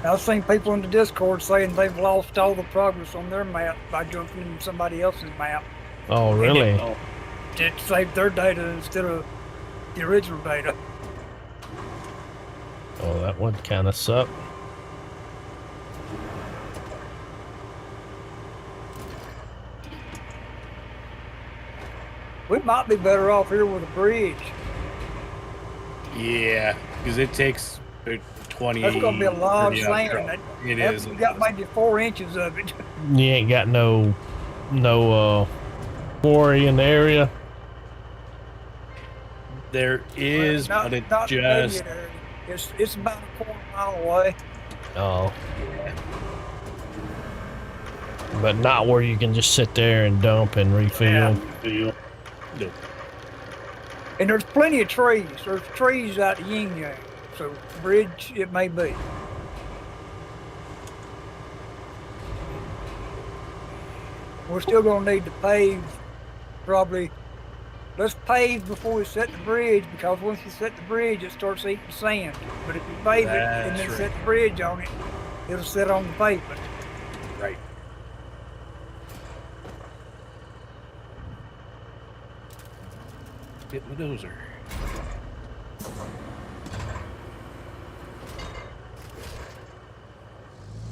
I've seen people in the Discord saying they've lost all the progress on their map by jumping in somebody else's map. Oh, really? It saved their data instead of the original data. Oh, that would kind of suck. We might be better off here with a bridge. Yeah, because it takes 20. That's gonna be a lot of 30 hours. sand. It is. We got maybe 4 inches of it. You ain't got no quarry in the area. There is, Not- but it not the just. immediate area. It's about a quarter mile away. Oh. But not where you can just sit there and dump and refill. Yeah. No. And there's plenty of trees. There's trees out the yin yang. So bridge it may be. We're still gonna need to pave probably let's pave before we set the bridge, because once you set the bridge, it starts eating sand. But if you pave it and then That's set right. the bridge on it, it'll sit on the pavement. Right. Get my dozer.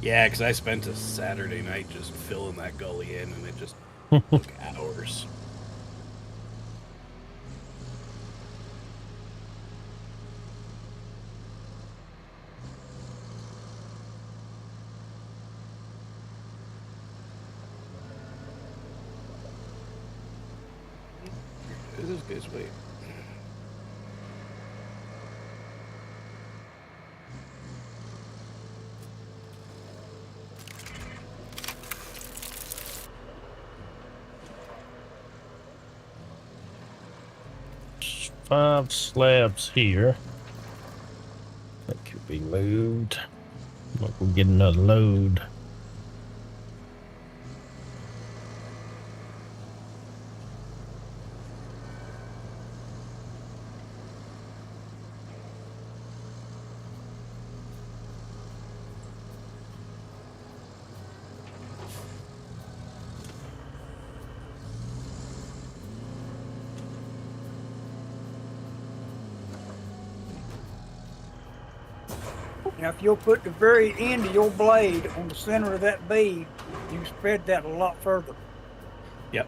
Yeah, because I spent a Saturday night just filling that gully in, and it just took hours. This guy's wait. Five slabs here. That could be moved. Look, we'll get another load. Now, if you'll put the very end of your blade on the center of that bead, you can spread that a lot further. Yep.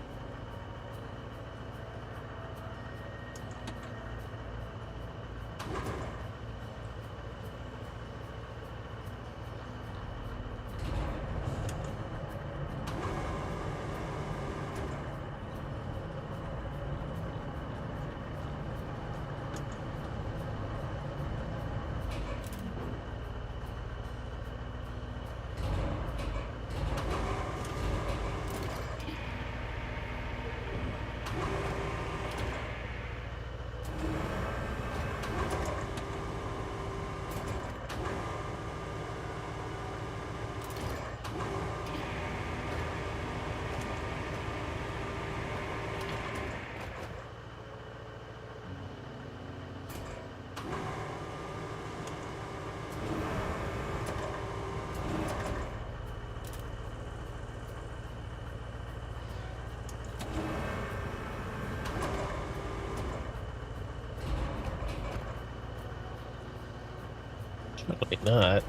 Probably not.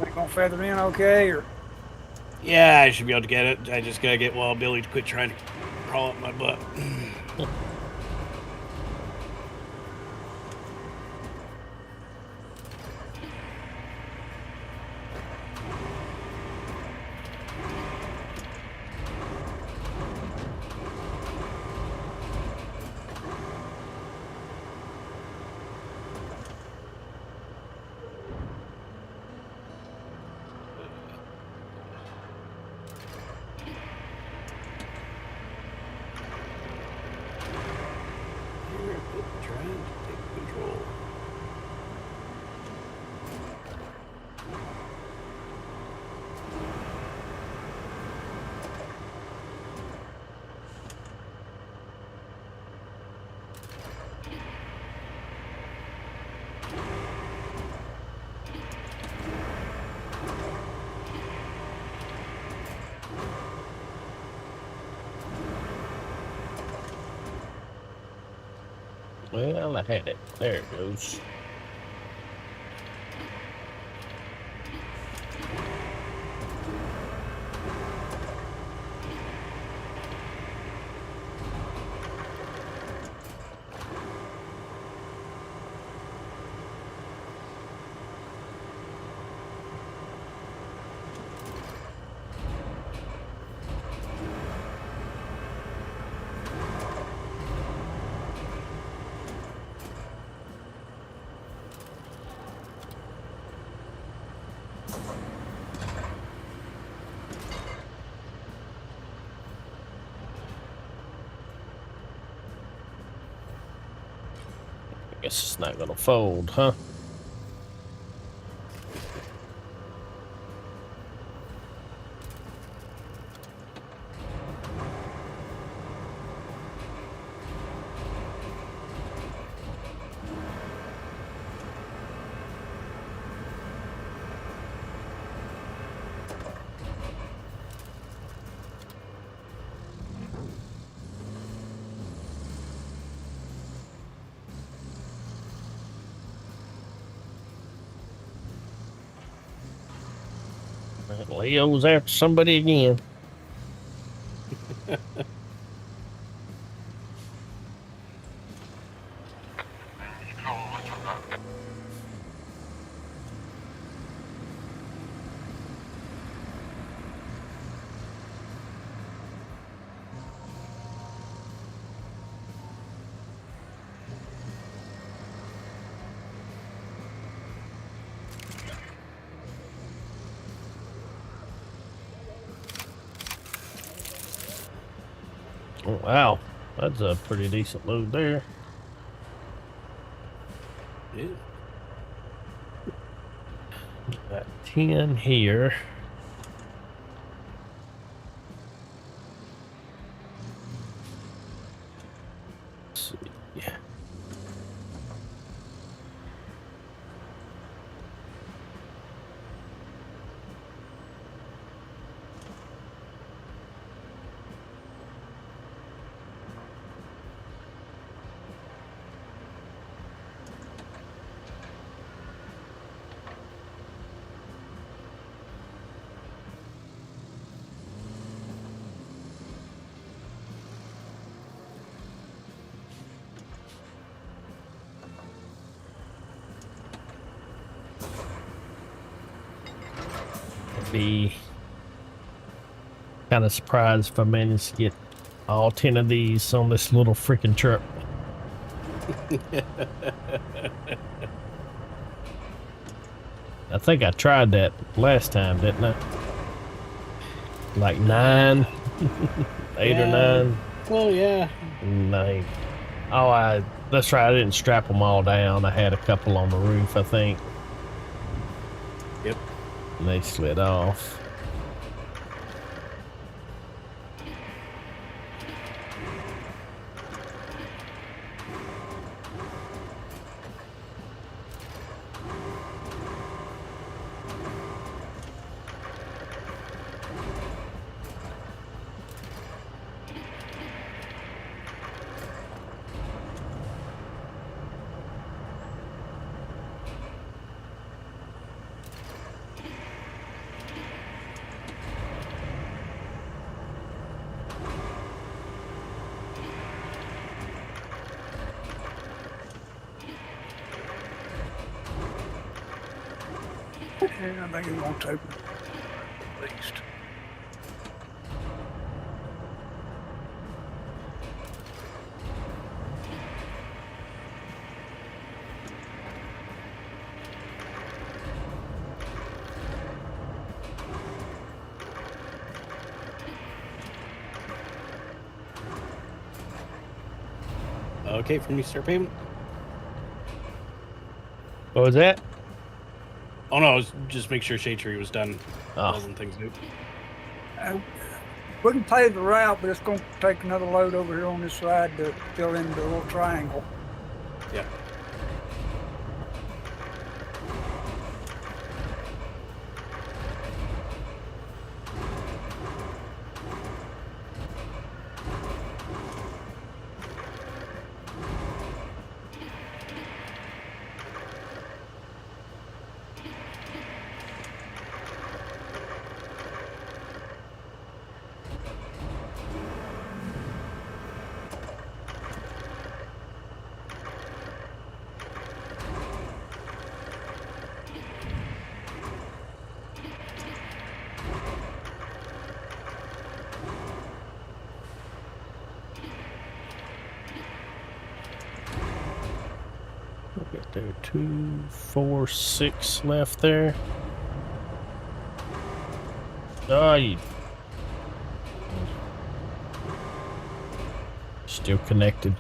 Ain't gonna feather in okay, or Yeah, I should be able to get it. I just gotta get Wild Billy to quit trying to crawl up my butt. Trying to take control. Well, I had it. There it goes. guess it's not gonna fold, huh? Leo's after somebody again. Oh, wow, that's a pretty decent load there. Yeah. Got 10 here. Let's see. Be kind of surprised if I manage to get all 10 of these on this little freaking truck. I think I tried that last time, didn't I? Like 9, 8 or 9. Well, yeah. 9. Oh, that's right. I didn't strap them all down. I had a couple on the roof, I think. Yep. And they slid off. Yeah, I think it won't take at least. Okay, for me, start payment. What was that? Oh no, just make sure Shade Tree was done. Oh. Building things new. We can pave the route, but it's going to take another load over here on this side to fill in the little triangle. Yeah. There are 2, 4, 6 left there. Oh, you still connected.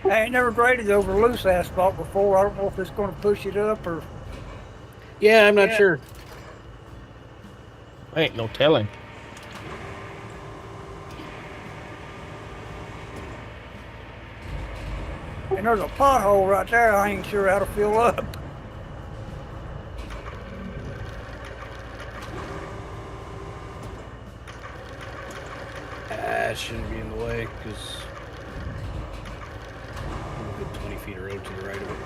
I ain't never graded over loose asphalt before. I don't know if it's going to push it up or. Yeah, I'm not sure. Ain't no telling. And there's a pothole right there. I ain't sure how to fill up. That shouldn't be in the way because a good 20 feet of road to the right of it.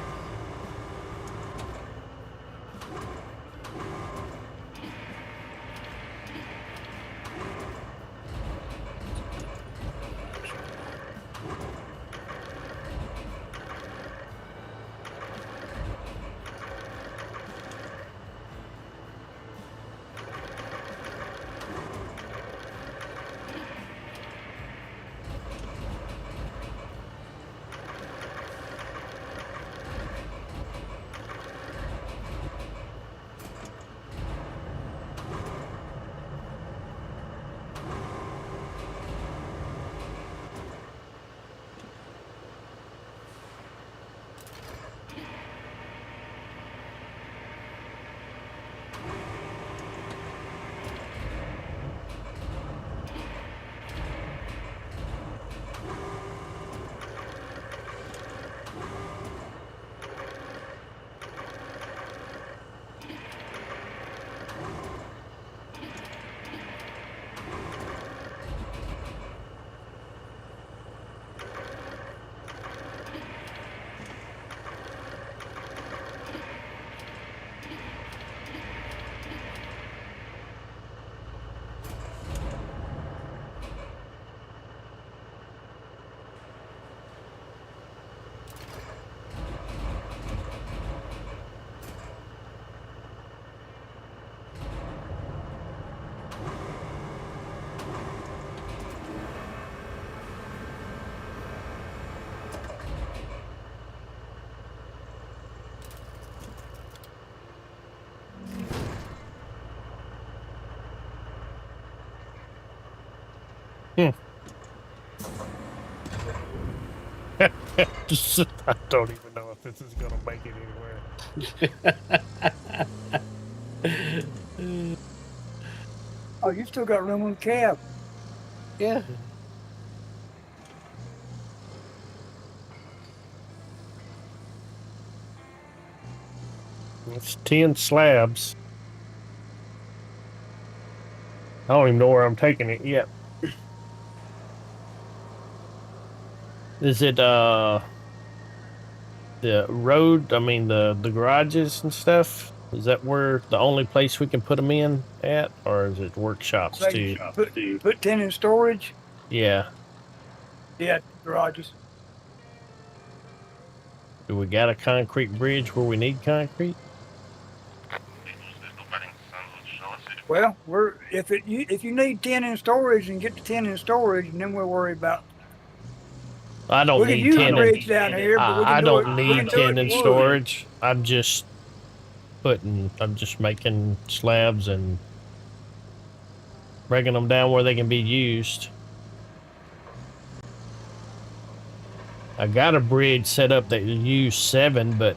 Just, I don't even know if this is gonna make it anywhere. Oh, you still got room on the cab. Yeah. It's 10 slabs. I don't even know where I'm taking it yet. Is it the road? I mean the garages and stuff. Is that where the only place we can put them in at, or is it workshops Say, too? put 10 in storage. Yeah. Yeah, garages. Do we got a concrete bridge where we need concrete? Well, if you need 10 in storage, and get the 10 in storage, and then we'll worry about. I don't We can need use 10 the bridge down here, but we I can do don't it. need We can do 10 it in wood. storage. I'm just making slabs and breaking them down where they can be used. I got a bridge set up that use 7, but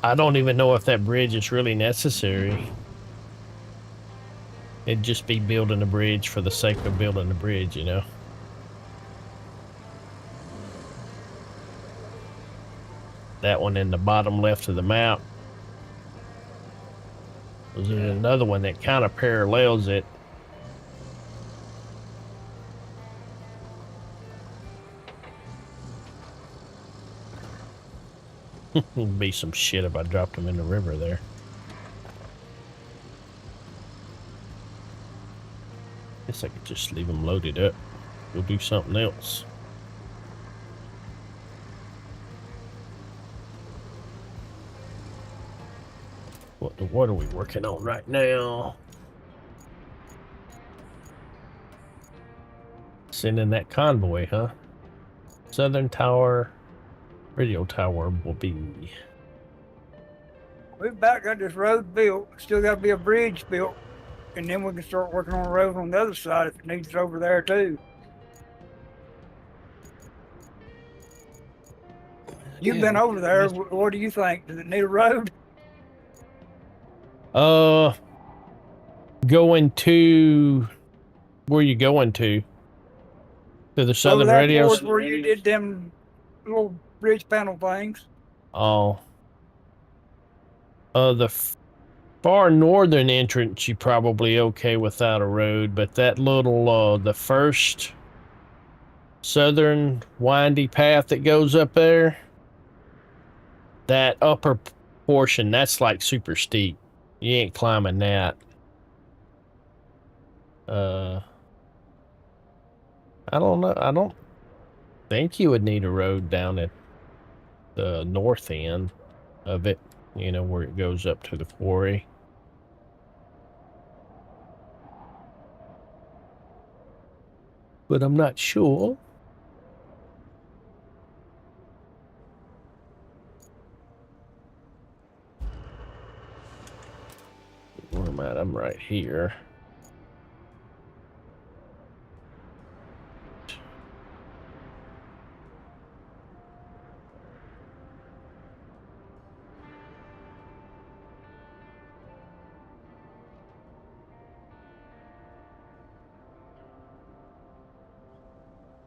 I don't even know if that bridge is really necessary. It'd just be building a bridge for the sake of building a bridge, you know? That one in the bottom left of the map. There's another one that kind of parallels it. It'd be some shit if I dropped them in the river there. Guess I could just leave them loaded up. Go do something else. What are we working on right now? Sending that convoy, huh? Southern Tower, radio tower will be. We've about got this road built. Still got to be a bridge built, and then we can start working on a road on the other side if it needs it over there too. You've Yeah, been over there. yes. What do you think? Does it need a road? Going to where you going to? To the Over Southern there Radios? towards where you did them little bridge panel things. Oh, the far northern entrance, you probably okay without a road, but that little, the first southern windy path that goes up there, that upper portion, that's like super steep. You ain't climbing that. Uh, I don't know. I don't think you would need a road down at the north end of it, you know, where it goes up to the quarry. But I'm not sure. Where am I at? I'm right here.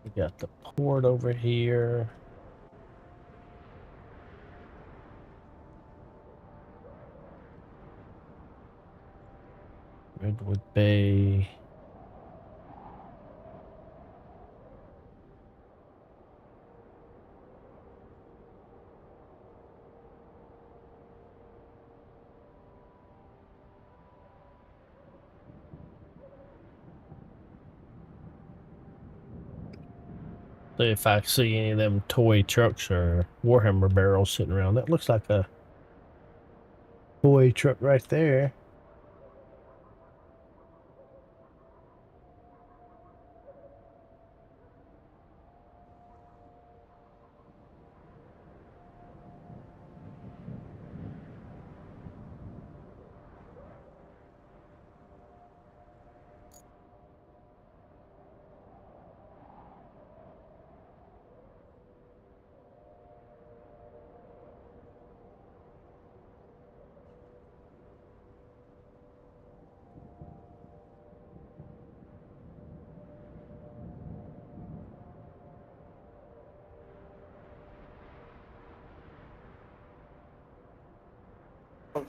We got the port over here. Redwood Bay. See if I see any of them toy trucks or Warhammer barrels sitting around. That looks like a toy truck right there.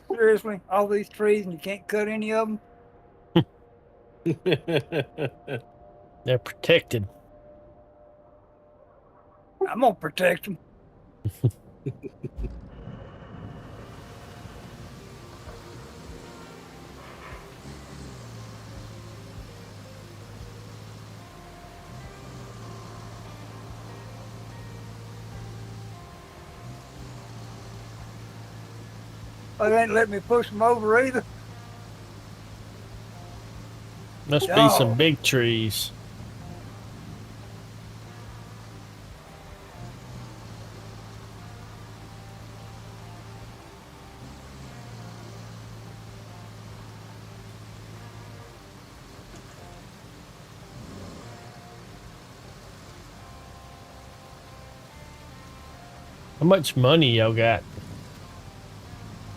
Seriously, all these trees and you can't cut any of them. They're protected. I'm gonna protect them. They ain't let me push them over either. Must be No. some big trees. How much money y'all got?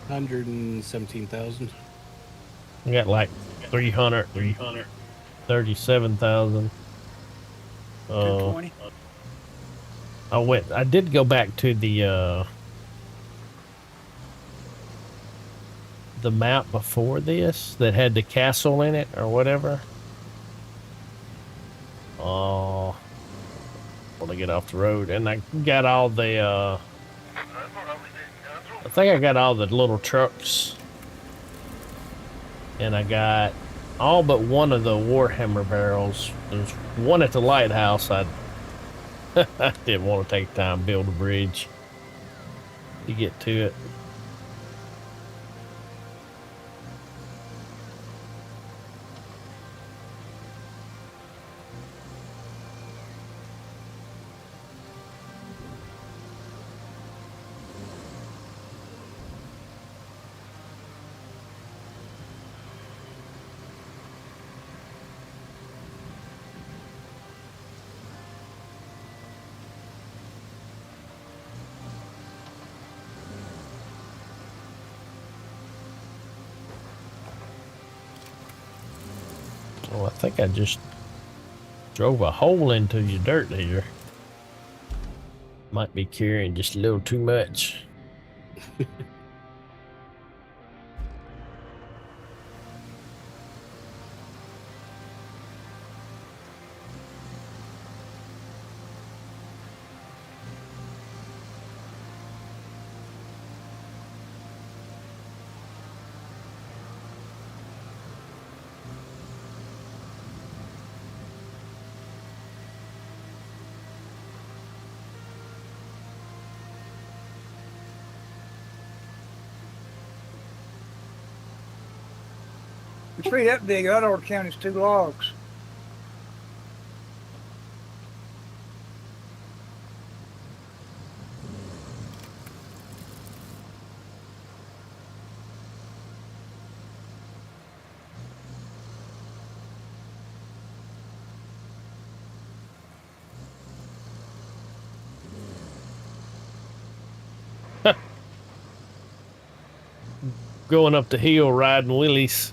117,000. I got like 337,000. Oh, 220. I did go back to the map before this that had the castle in it or whatever. Oh, want to get off the road, and I got all the I think I got all the little trucks, and I got all but one of the Warhammer barrels. There's one at the lighthouse. I didn't want to take time to build a bridge to get to it. Oh, I think I just drove a hole into your dirt there. Might be carrying just a little too much. The tree that big, that ought to count as 2 logs. Going up the hill riding wheelies.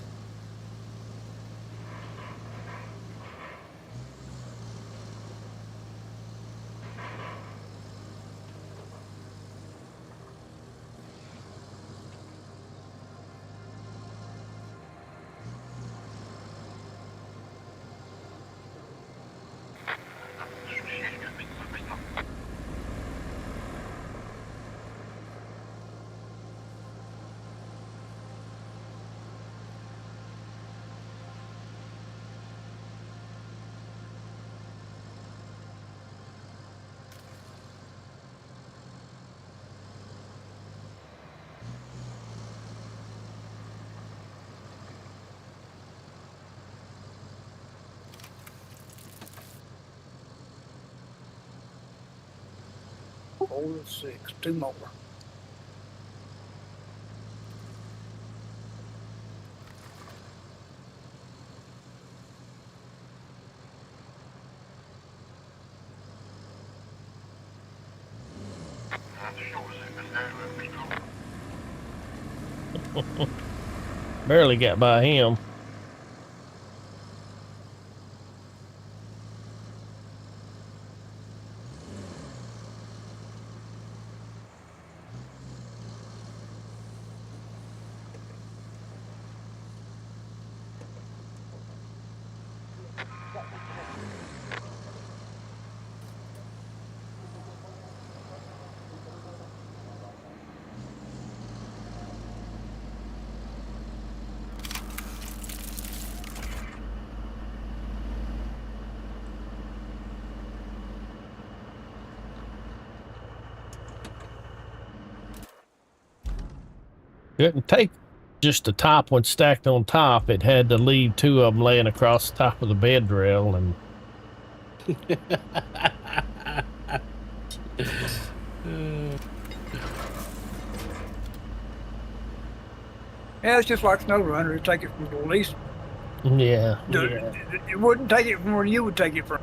Four, 6, 2 more. Barely got by him. Couldn't take just the top one stacked on top. It had to leave 2 of them laying across the top of the bed rail. And Yeah, it's just like SnowRunner. It take it from the least. yeah. It wouldn't take it from where you would take it from.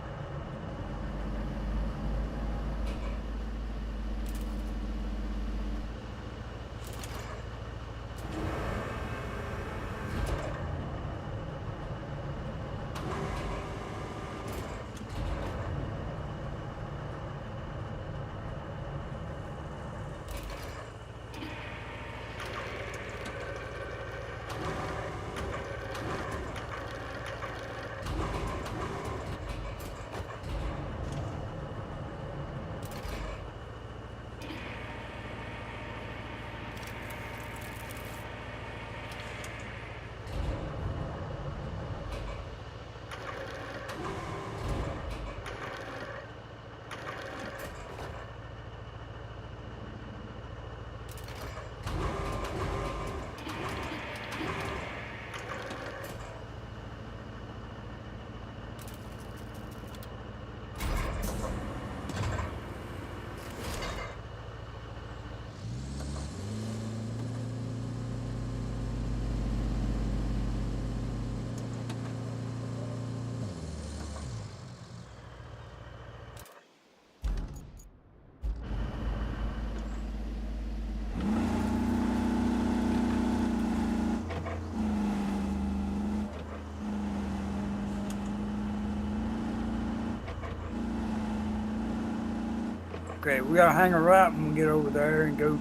Okay, we gotta hang a right when we get over there and go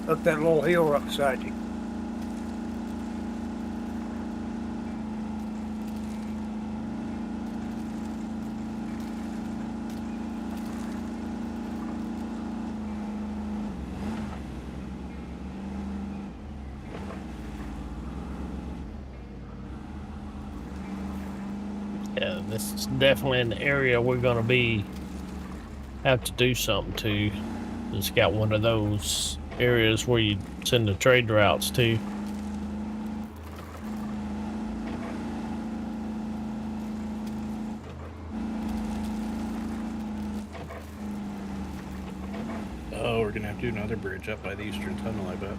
up that little hill right beside you. Yeah, this is definitely an area we're gonna have to do something to. It's got one of those areas where you send the trade routes to. Oh, we're gonna have to do another bridge up by the Eastern Tunnel, I bet.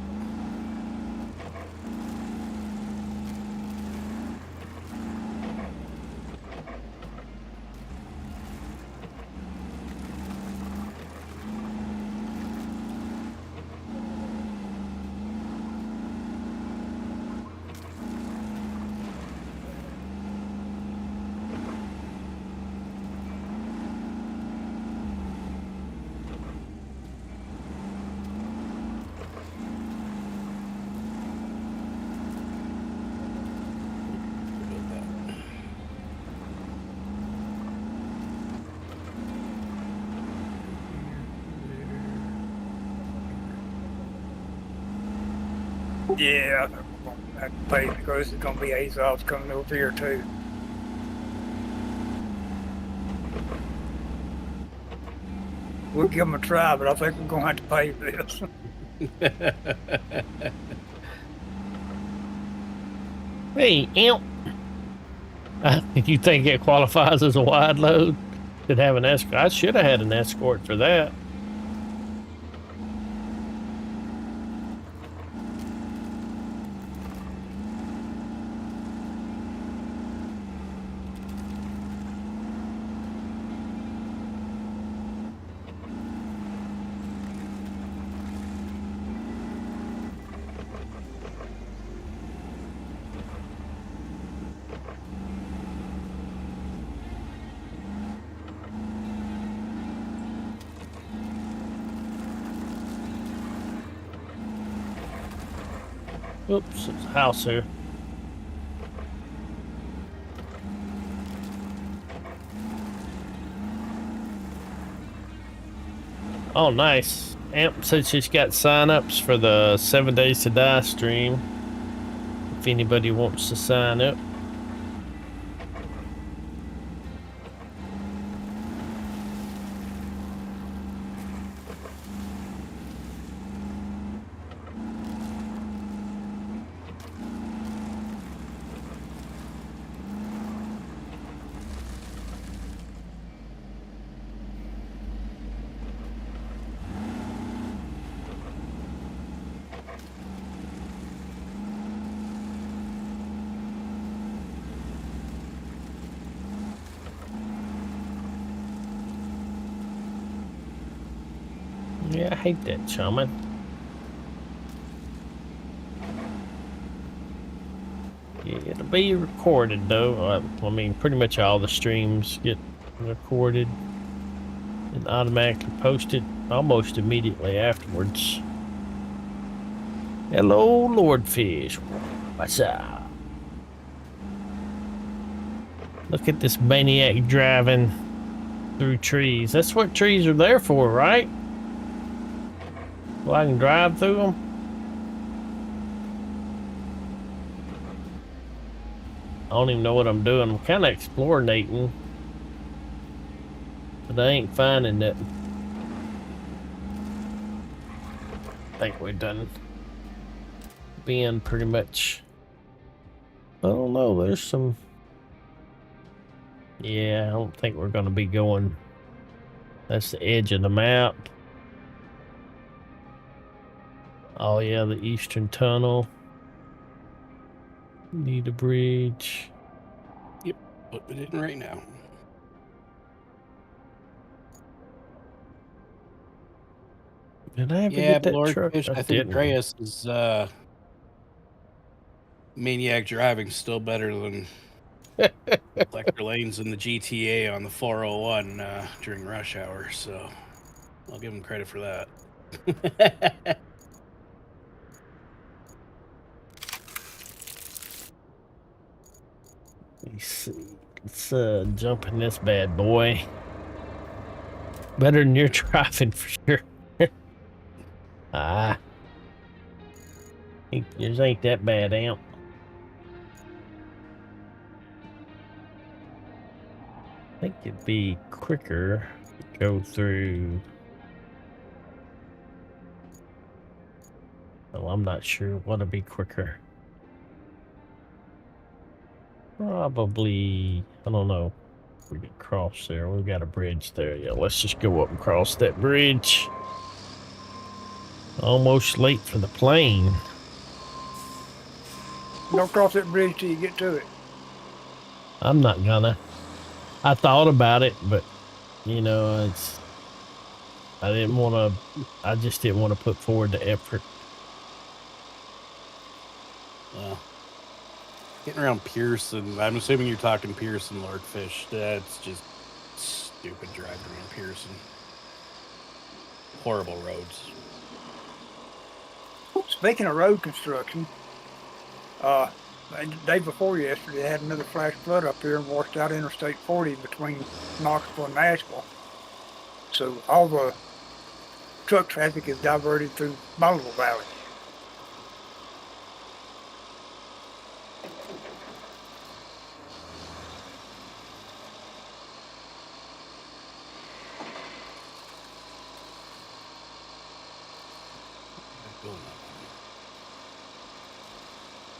Yeah, I think we're gonna have to pay because it's gonna be Azov's coming over here too. We'll give them a try, but I think we're gonna have to pay for this. Hey, imp! You think it qualifies as a wide load? Should have an escort. I should have had an escort for that. Oops, there's a house here. Oh, nice. Amp said she's got sign-ups for the 7 Days to Die stream. If anybody wants to sign up. Yeah, I hate that shaman. Yeah, it'll be recorded though. I mean, pretty much all the streams get recorded and automatically posted almost immediately afterwards. Hello, Lordfish. What's up? Look at this maniac driving through trees. That's what trees are there for, right? Well, I can drive through them. I don't even know what I'm doing. I'm kind of explorating, but I ain't finding nothing. I think we're done being pretty much. I don't know. There's some. Yeah, I don't think we're gonna be going. That's the edge of the map. Oh yeah, the Eastern Tunnel. Need a bridge. Yep, putting it in right now. Did I ever get that Lord truck? Fish, I think didn't. Andreas's maniac driving still better than Collector lanes in the GTA on the 401 during rush hour, so I'll give them credit for that. Let's see. Let's jump in this bad boy. Better than your driving for sure. Yours ain't that bad, Amp. I think it'd be quicker to go through. Well, I'm not sure what'll be quicker. Probably, I don't know. We can cross there. We've got a bridge there. Yeah, let's just go up and cross that bridge. Almost late for the plane. Don't cross that bridge till you get to it. I'm not gonna. I thought about it, but you know, I just didn't want to put forward the effort. Getting around Pearson, I'm assuming you're talking Pearson, Lordfish. That's just stupid driving around Pearson. Horrible roads. Speaking of road construction, the day before yesterday, they had another flash flood up here and washed out Interstate 40 between Knoxville and Nashville. So all the truck traffic is diverted through Bonneville Valley.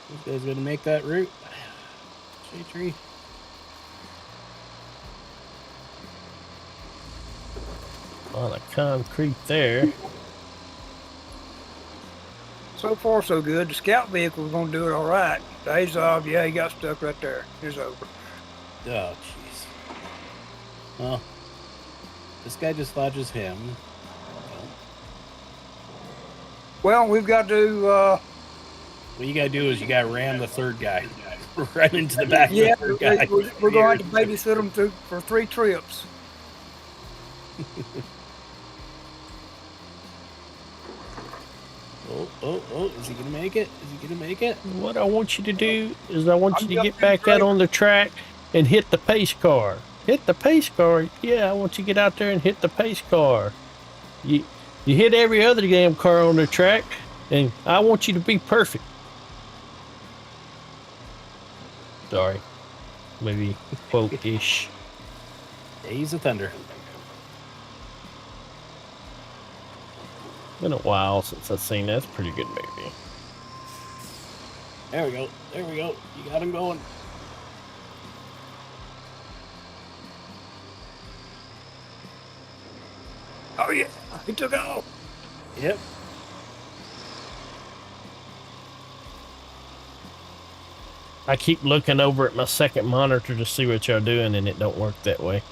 This guy's gonna make that route. Shade tree. A lot of concrete there. So far, so good. The scout vehicle's gonna do it all right. The Azov, yeah, he got stuck right there. It's over. Oh, jeez. Well, this guy just lodges him. Well, we've got to. What you gotta do is you gotta ram the third guy right into the back Yeah, of the third guy. we're going to have to babysit them for 3 trips. Oh, is he gonna make it? Is he gonna make it? What I want you to do is I want you to get back out on the track and hit the pace car. Hit the pace car. Yeah, I want you to get out there and hit the pace car. You hit every other damn car on the track, and I want you to be perfect. Sorry. Maybe quote-ish. Days of Thunder. Been a while since I've seen that. That's a pretty good movie. There we go. There we go. You got him going. Oh yeah, he took off. Yep. I keep looking over at my second monitor to see what y'all doing, and it don't work that way.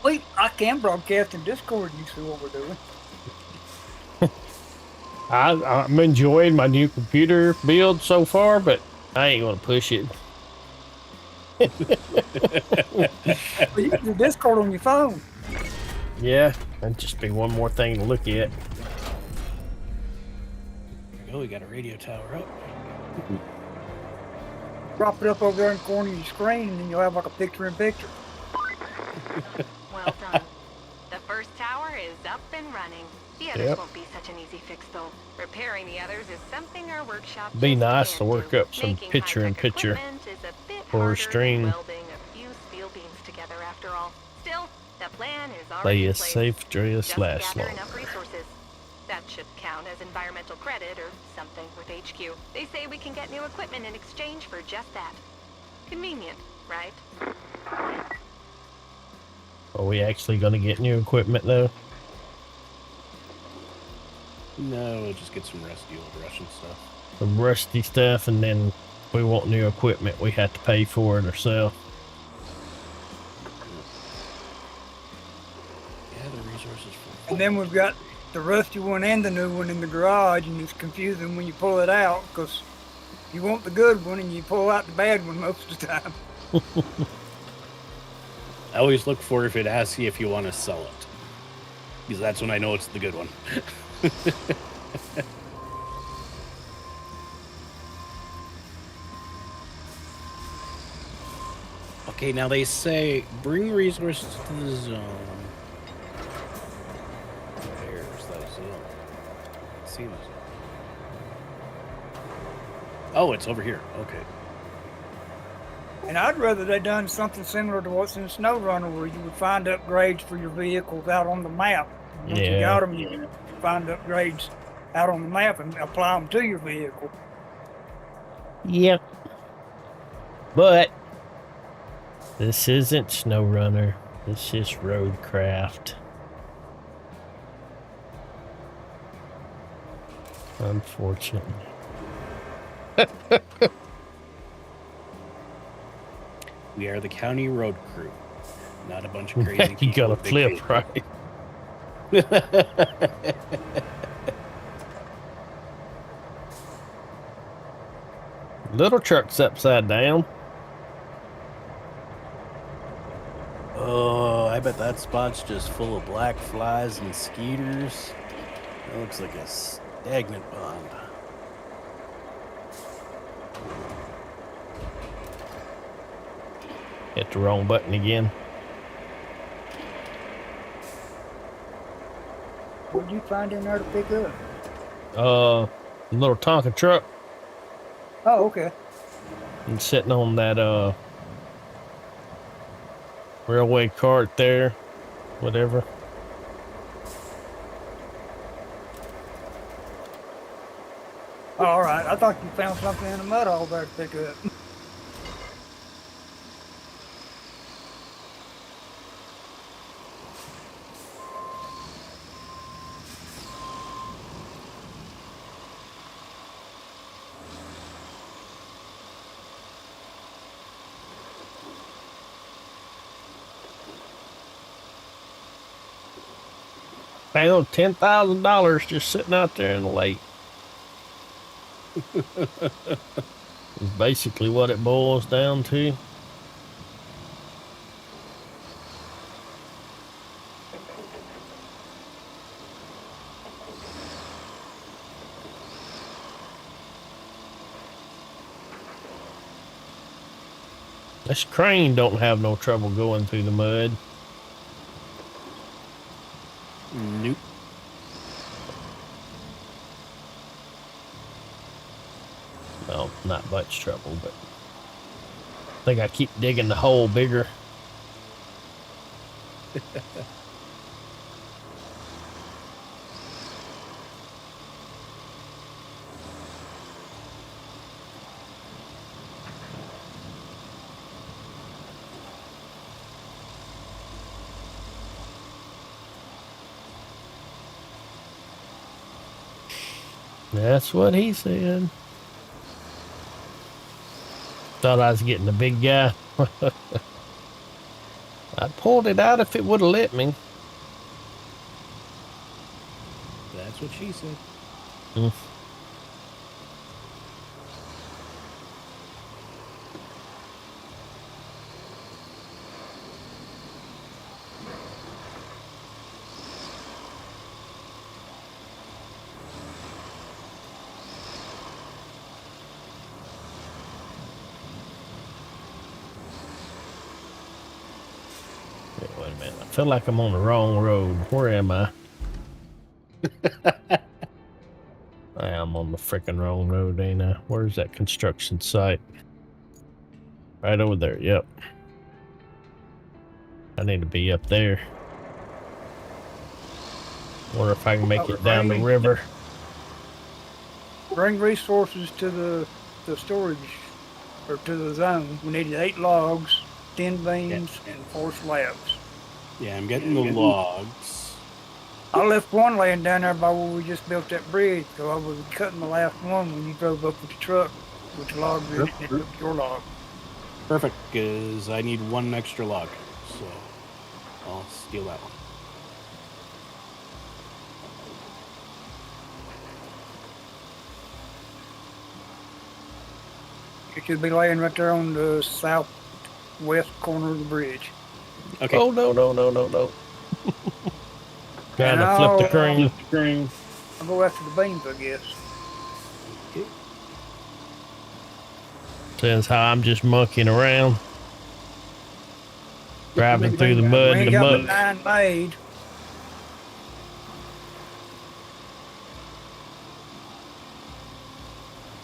Wait, I can broadcast in Discord and you see what we're doing. I'm enjoying my new computer build so far, but I ain't gonna push it. Well, you can do Discord on your phone. Yeah, that'd just be one more thing to look at. There we go. We got a radio tower up. Drop it up over there in the corner of your screen and then you'll have like a picture-in-picture. Well done. The first tower is up and running. The others won't be such an easy fix, though. Repairing the others is something our workshop Be just nice to can't work do. up some Making picture-in-picture high-tech equipment is a bit for a harder stream. than welding a few steel beams together, after all. Still, the plan is Play already in as place. safe, joyous, Just last gather long. enough resources. That should count as environmental credit or something with HQ. They say we can get new equipment in exchange for just that. Convenient, right? Are we actually gonna get new equipment though? No, we'll just get some rusty old Russian stuff. Some rusty stuff, and then we want new equipment. We have to pay for it ourselves. Yeah, the resources for. And then we've got the rusty one and the new one in the garage, and it's confusing when you pull it out because You want the good one and you pull out the bad one most of the time. I always look for if it asks you if you want to sell it, because that's when I know it's the good one. Okay, now they say bring resources to the zone. Where's that zone? I see the zone. Oh, it's over here. Okay. And I'd rather they done something similar to what's in SnowRunner, where you would find upgrades for your vehicles out on the map. Once you got them, you can find upgrades out on the map and apply them to your vehicle. Yep. But this isn't SnowRunner. This is Roadcraft. Unfortunately. We are the county road crew, not a bunch of crazy people. You gotta with big flip, vehicles. right? Little truck's upside down. Oh, I bet that spot's just full of black flies and skeeters. That looks like a stagnant pond. Hit the wrong button again. What'd you find in there to pick up? A little Tonka truck. Oh, okay. And sitting on that railway cart there, whatever. Oh, all right. I thought you found something in the mud all there to pick up. Found $10,000 just sitting out there in the lake. Is basically what it boils down to. This crane don't have no trouble going through the mud. Nope. Well, not much trouble, but I think I keep digging the hole bigger. That's what he said. Thought I was getting the big guy. I pulled it out if it would have let me. That's what she said. Mm. Wait a minute. I feel like I'm on the wrong road. Where am I? I am on the freaking wrong road, ain't I? Where's that construction site? Right over there, yep. I need to be up there. Wonder if I can make it down the river. Bring resources to the storage, or to the zone. We needed 8 logs, 10 beams, and 4 slabs. Yeah, I'm getting the logs. I left one laying down there by where we just built that bridge, so I was cutting the last one when you drove up with the truck with the log bridge and it took your log. Perfect, because I need 1 extra log, so I'll steal that one. It should be laying right there on the southwest corner of the bridge. Okay. Oh, no. Trying And to flip the I'll crane. I'll go after the beams, I guess. Says how I'm just monkeying around. Driving through the We mud and ain't the got muck. 9 made.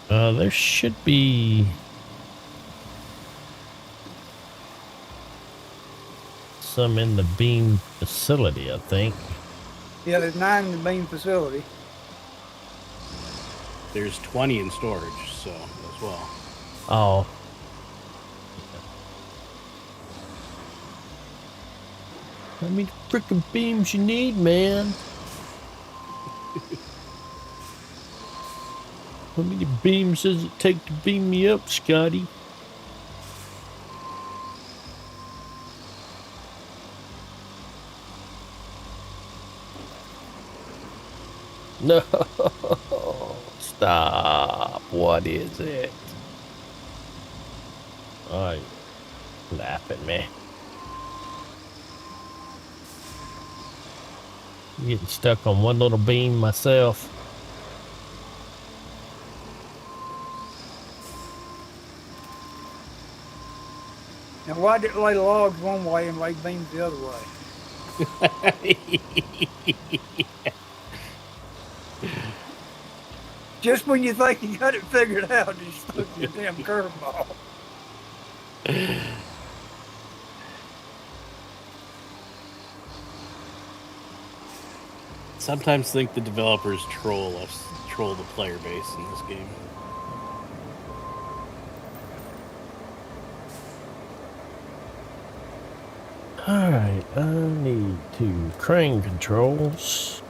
There should be some in the beam facility, I think. Yeah, there's 9 in the beam facility. There's 20 in storage, so as well. Oh. How many freaking beams you need, man? How many beams does it take to beam me up, Scotty? No. Stop. What is it? Oh, you laugh at me. I'm getting stuck on one little beam myself. Now, why did it lay logs one way and lay beams the other way? Just when you think you got it figured out, you stuck your damn curveball. Sometimes think the developers troll the player base in this game. Alright, I need to crane controls.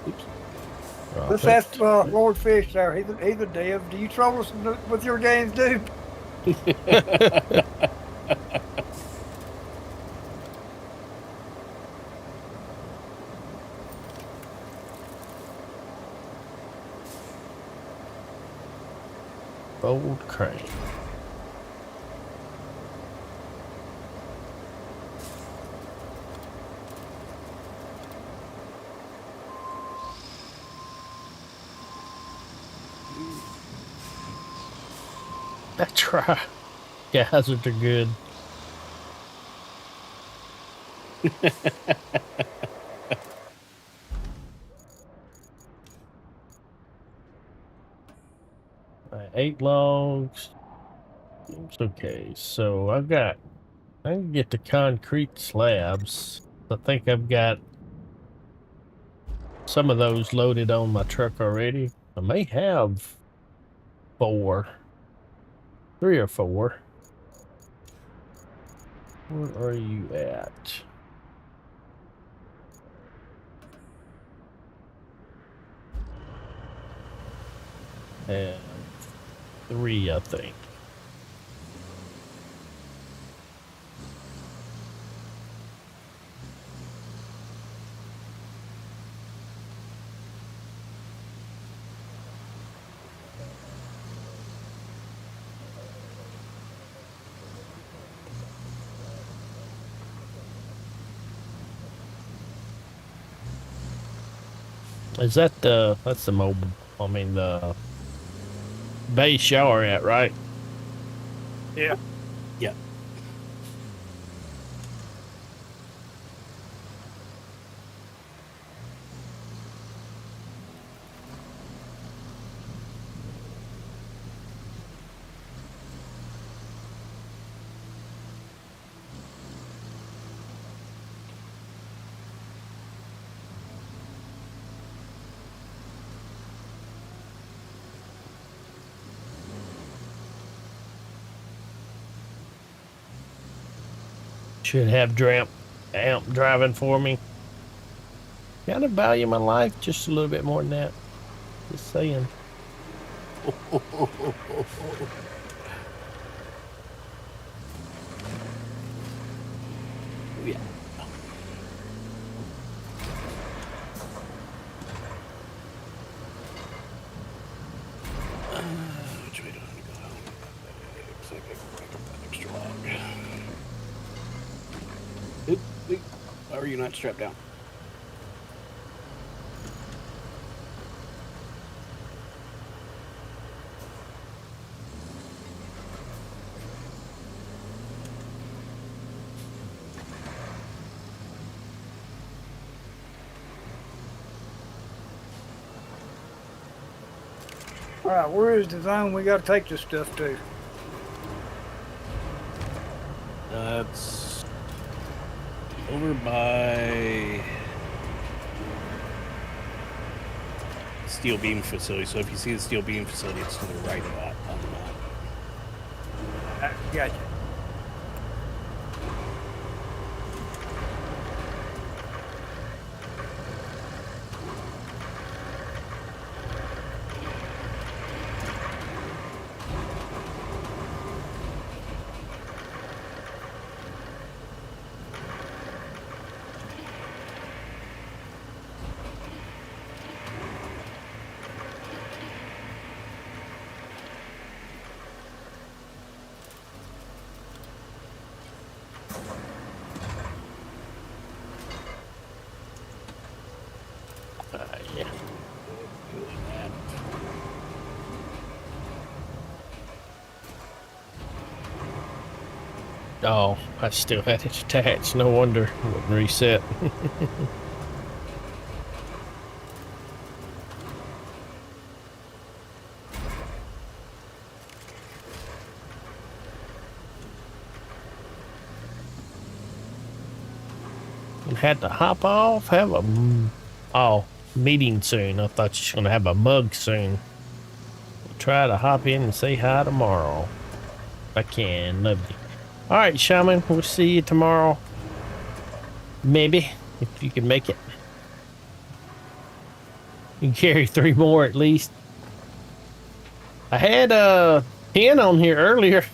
Oops. Let's ask Lord Fish there. He's a dev. Do you troll us with your games, dude? Old crane. That's right. Yeah, hazards are good. Right, 8 logs. Okay, so I can get the concrete slabs. I think I've got some of those loaded on my truck already. I may have 3 or 4. Where are you at? And 3, I think. Is that that's the mobile, I mean the base y'all are at, right? Yeah. Yeah. Should have amp driving for me. Gotta value my life just a little bit more than that. Just saying. Yeah. Which way do I want to go? Why are you not strapped down? All right, where is the zone we got to take this stuff to? That's over by steel beam facility. So if you see the steel beam facility, it's to the right of that on the map. Gotcha. Yeah. Oh, I still had it attached. No wonder it wouldn't reset. And had to hop off, have a meeting soon. I thought you were gonna have a mug soon. We'll try to hop in and say hi tomorrow. If I can. Love you. All right, Shaman. We'll see you tomorrow. Maybe, if you can make it. You can carry 3 more at least. I had 10 on here earlier.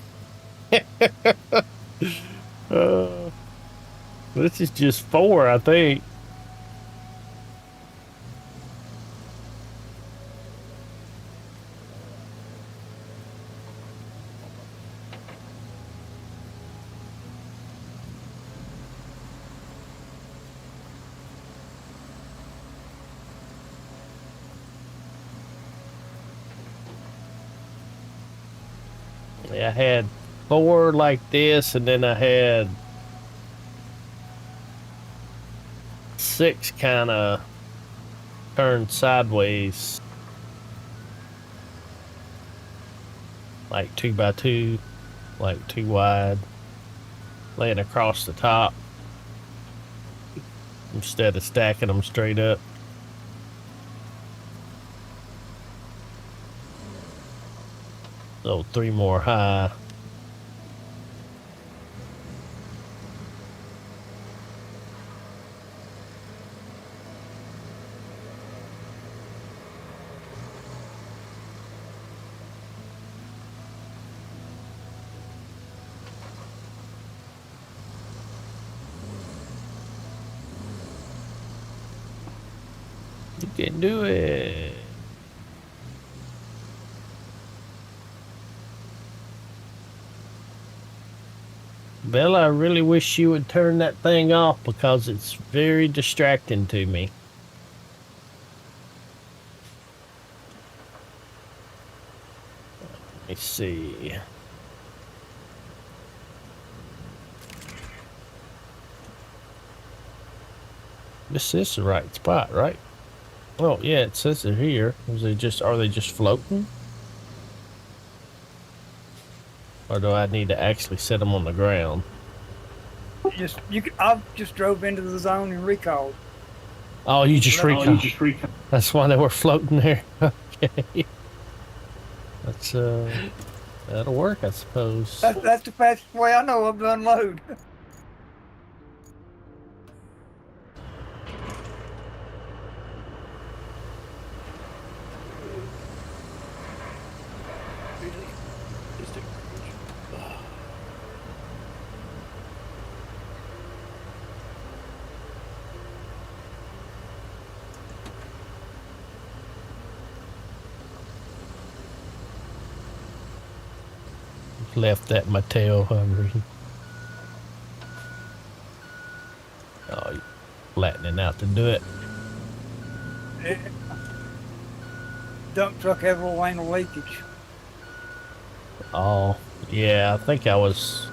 This is just 4, I think. I had 4 like this, and then I had 6 kind of turned sideways, like 2 by 2, like 2 wide, laying across the top instead of stacking them straight up. So 3 more high. You can do it. Bella, I really wish you would turn that thing off because it's very distracting to me. Let me see. This is the right spot, right? Oh yeah, it says they're here. Are they just floating? Or do I need to actually set them on the ground? I just drove into the zone and recalled. Oh, you just recon. That's why they were floating there. Okay. That's that'll work, I suppose. That's the fastest way I know of to unload. Left that my tail hungry. flattening out to do it. Yeah. Dump truck has a little anal leakage. Oh, yeah, I think I was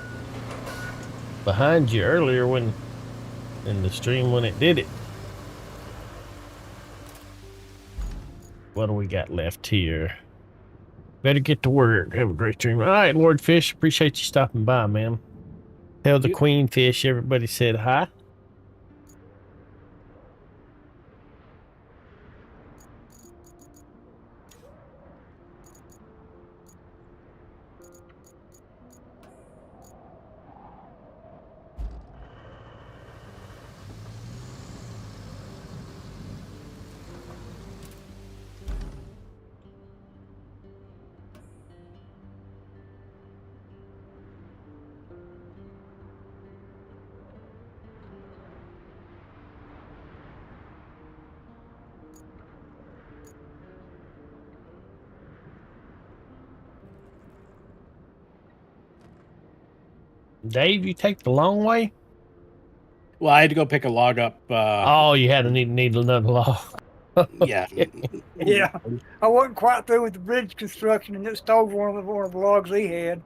behind you earlier when in the stream when it did it. What do we got left here? Better get to work. Have a great stream. All right, Lord Fish, appreciate you stopping by, man. Tell the Queen Fish everybody said hi. Dave, you take the long way? Well, I had to go pick a log up. Oh, you had to need another log. Yeah. Yeah, I wasn't quite through with the bridge construction, and it stole one of the logs he had.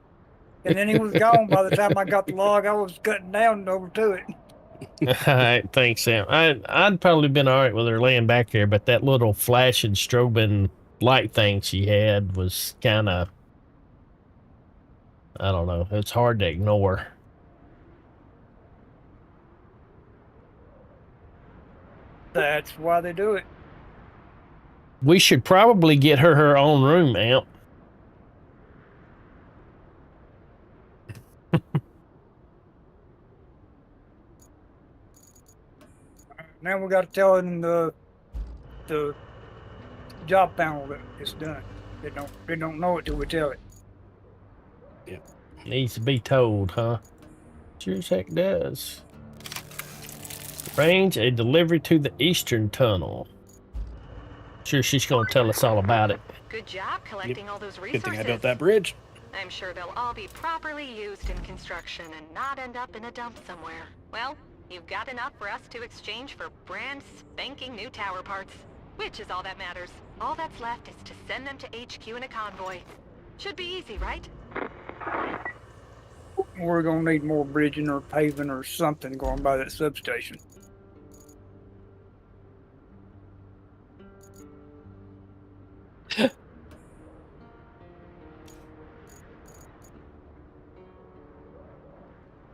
And then he was gone by the time I got the log. I was cutting down over to it. All right, thanks, Sam. I'd probably been all right with her laying back there, but that little flashing, strobing light thing she had was kind of, I don't know. It's hard to ignore. That's why they do it. We should probably get her own room, Amp. Now we got to tell them the job panel that it's done. They don't know it till we tell it. Yep. Needs to be told, huh? Sure as heck does. Arrange a delivery to the Eastern Tunnel. Sure, she's going to tell us all about it. Good job collecting all those Good resources. thing I built that bridge. I'm sure they'll all be properly used in construction and not end up in a dump somewhere. Well, you've got enough for us to exchange for brand spanking new tower parts, which is all that matters. All that's left is to send them to HQ in a convoy. Should be easy, right? We're going to need more bridging or paving or something going by that substation.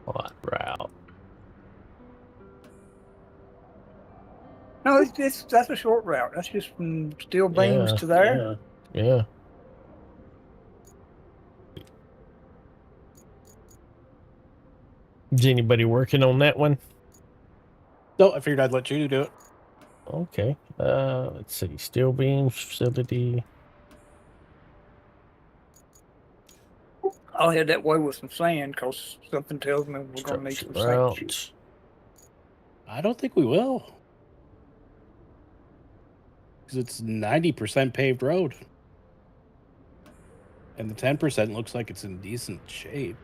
What route? No, that's a short route. That's just from steel beams to there. Yeah. Is anybody working on that one? No, I figured I'd let you do it. Okay. Let's see. Steel beam facility. I'll head that way with some sand because something tells me we're going to need some sand. Route. I don't think we will. Because it's 90% paved road. And the 10% looks like it's in decent shape.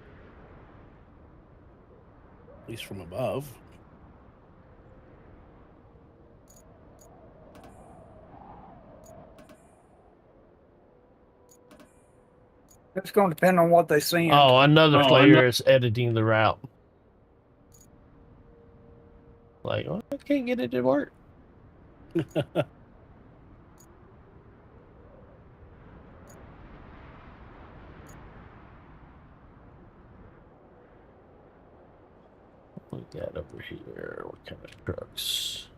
At least from above. It's going to depend on what they send. Oh, another player is editing the route. Like, oh, I can't get it to work. We got over here. What kind of trucks?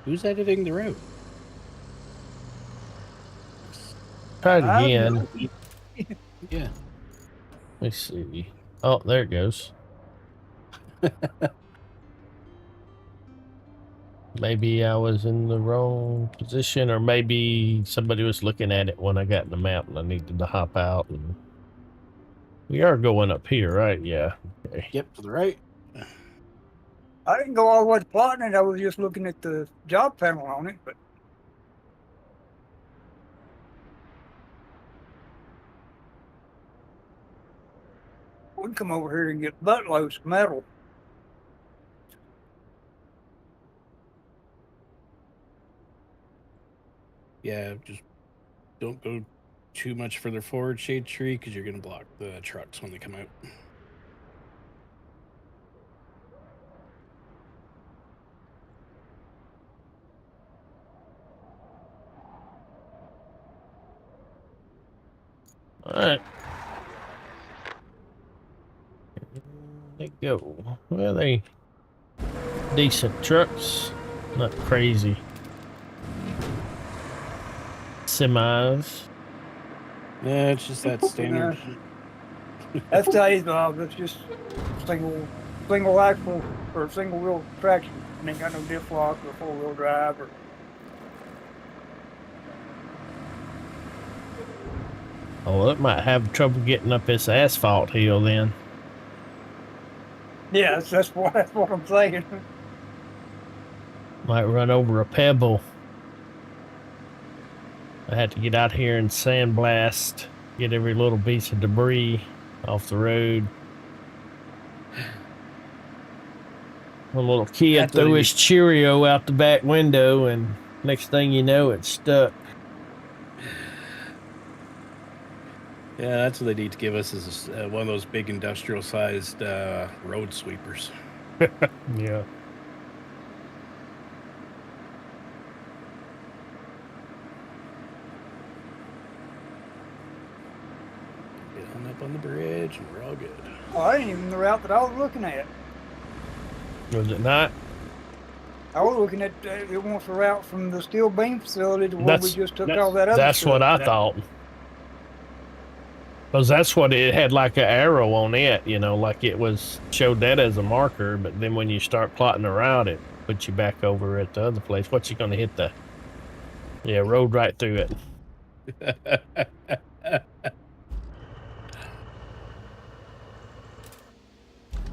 Who's editing the route? Try it again. Yeah. Let's see. Oh, there it goes. Maybe I was in the wrong position, or maybe somebody was looking at it when I got in the map and I needed to hop out. And we are going up here, right? Yeah. Okay. Yep, to the right. I didn't go all the way to plotting it. I was just looking at the job panel on it, but we can come over here and get buttloads of metal. yeah, just don't go too much further forward, shade tree, because you're gonna block the trucks when they come out. All right. They go. Well, they decent trucks, not crazy. Semis. Yeah, it's just that standard. That's today's Bob. It's just single axle or single wheel traction. And ain't got no diff lock or 4-wheel drive or. Oh, well, it might have trouble getting up this asphalt hill then. Yeah, that's what I'm saying. Might run over a pebble. I had to get out here and sandblast, get every little piece of debris off the road. One little kid threw his Cheerio out the back window, and next thing you know, it's stuck. Yeah, that's what they need to give us is one of those big industrial-sized road sweepers. Yeah. Get up on the bridge, and we're all good. Oh, I ain't even the route that I was looking at. Was it not? I was looking at it wants a route from the steel beam facility to where we just took all that other That's stuff. what I thought. Because that's what it had, like an arrow on it, you know, like it was showed that as a marker, but then when you start plotting the route, it puts you back over at the other place. What's you going to hit the road right through it?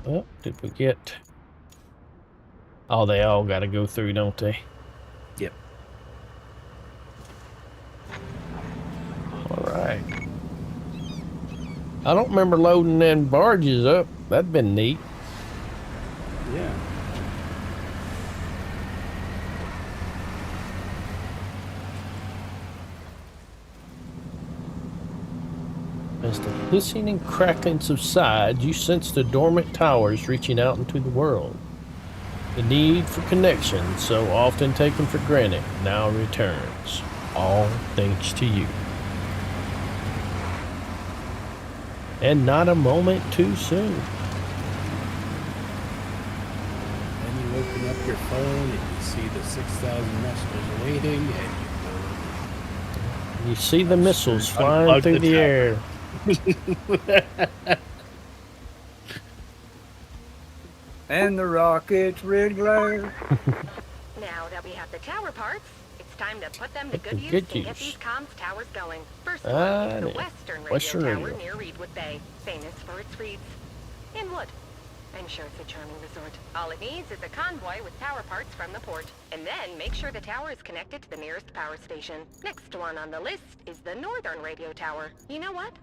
Oh, did we get... Oh, they all got to go through, don't they? Yep. All right. I don't remember loading them barges up. That'd been neat. Yeah. As the hissing and crackling subsides, you sense the dormant towers reaching out into the world. The need for connection, so often taken for granted, now returns, all thanks to you. And not a moment too soon. Then you open up your phone and you see the 6,000 messages waiting, and You see the missiles flying through the air. And the rocket's red glare. Now that we have the tower parts, it's time to put them to good use Good and get use. these comms towers going. First one Ah, is the yeah. Western Radio Tower Radio. near Reedwood Bay, famous for its reeds. In wood. I'm sure it's a charming resort. All it needs is a convoy with tower parts from the port. And then make sure the tower is connected to the nearest power station. Next one on the list is the Northern Radio Tower. You know what?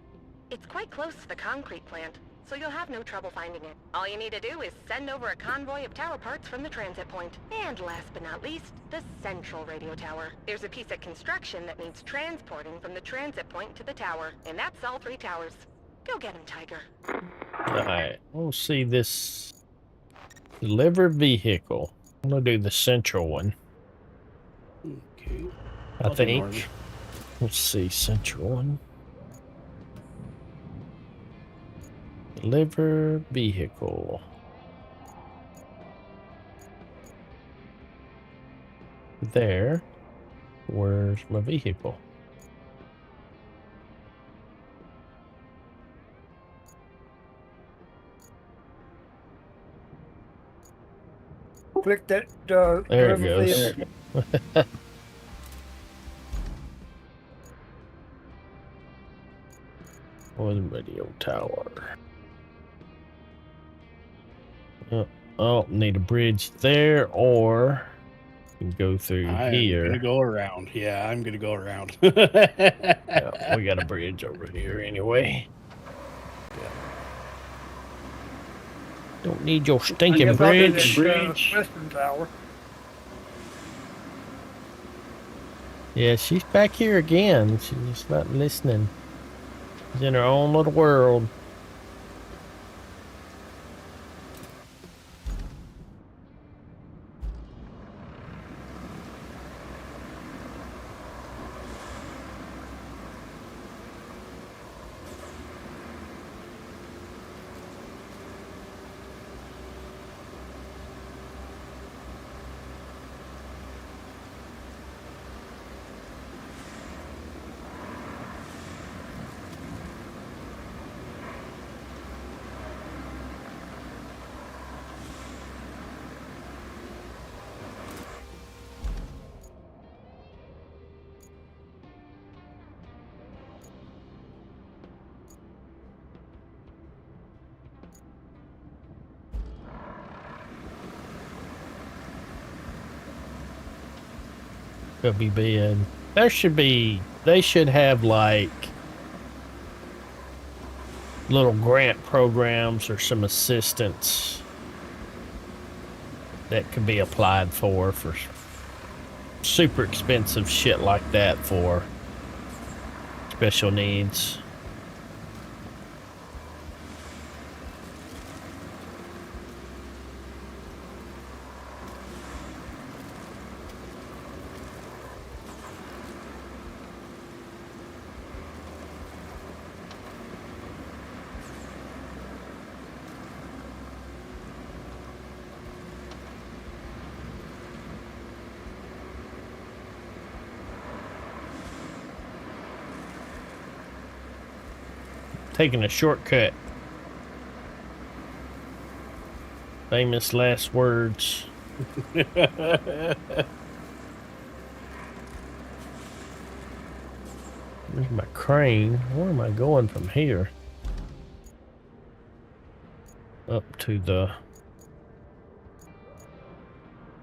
It's quite close to the concrete plant, so you'll have no trouble finding it. All you need to do is send over a convoy of tower parts from the transit point. And last but not least, the Central Radio Tower. There's a piece of construction that needs transporting from the transit point to the tower, and that's all 3 towers. Go get him, Tiger. Alright, we'll see this. Deliver vehicle. I'm going to do the central one. okay. I I'll do think. Northern. Let's see, central one. Deliver vehicle. There. Where's my vehicle? Click that. There it whatever goes. the- One radio tower. Oh, need a bridge there, or you can go through I'm here. gonna go around. Yeah, I'm gonna go around. Yeah, we got a bridge over here anyway. Don't need your I stinking guess I'll do bridge. this, Western Tower. Yeah, she's back here again. She's just not listening. She's in her own little world. Could be being. There should be. They should have like little grant programs or some assistance that could be applied for super expensive shit like that for special needs. Taking a shortcut. Famous last words. Where's my crane? Where am I going from here? Up to the...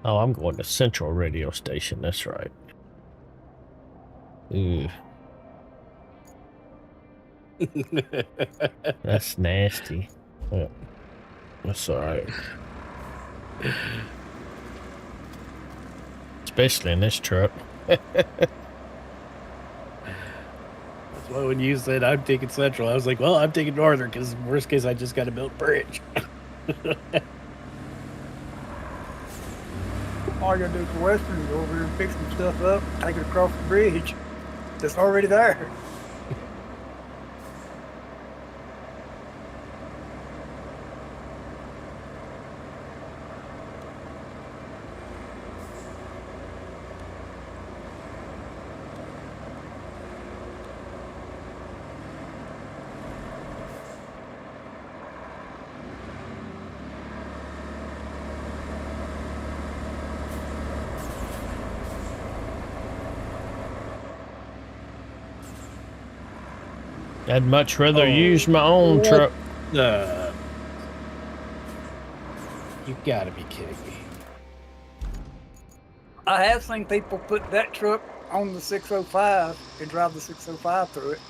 Oh, I'm going to Central Radio Station. That's right. Ooh. That's nasty. Yeah. That's alright. Especially in this truck. That's why when you said I'm taking Central, I was like, well, I'm taking Northern because worst case I just got to build a bridge. All you gotta do for Western is go over here and fix some stuff up, take it across the bridge. That's already there. I'd much rather use my own truck. You gotta be kidding me. I have seen people put that truck on the 605 and drive the 605 through it.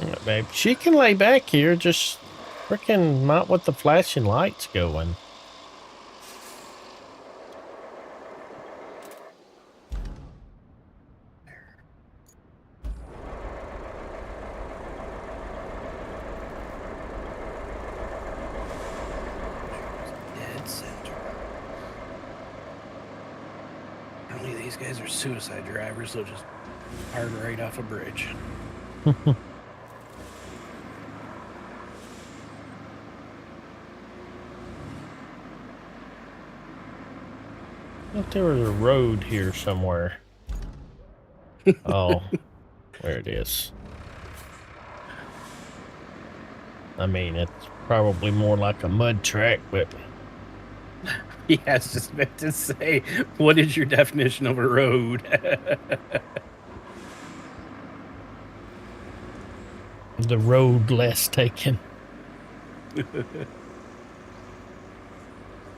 Yeah, babe. She can lay back here, just freaking not with the flashing lights going. Dead center. Only these guys are suicide drivers, they'll just hard right off a bridge. I thought there was a road here somewhere. Oh, there it is. I mean, it's probably more like a mud track, but... Yeah, I was just meant to say, what is your definition of a road? The road less taken.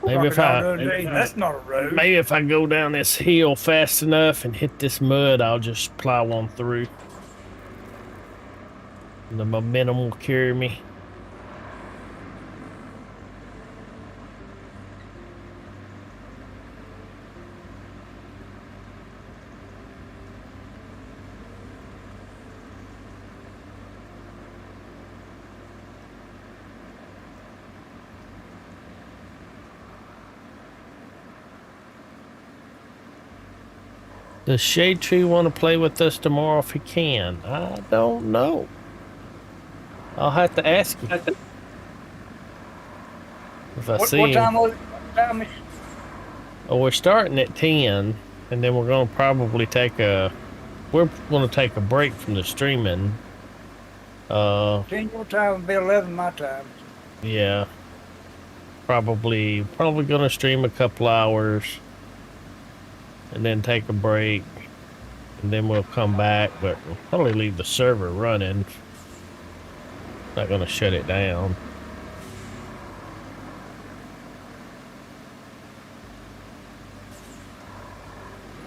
Maybe if Crocodile I the other day, that's not a road. maybe if I go down this hill fast enough and hit this mud, I'll just plow on through. The momentum will carry me. Does Shade Tree want to play with us tomorrow if he can? I don't know. I'll have to ask him. If I see What him. time was it? What time is it? Oh, we're starting at 10, and then we're going to probably take a... We're going to take a break from the streaming. 10 your time would be 11 my time. Yeah. Probably going to stream a couple hours. And then take a break. And then we'll come back, but we'll probably leave the server running. Not going to shut it down.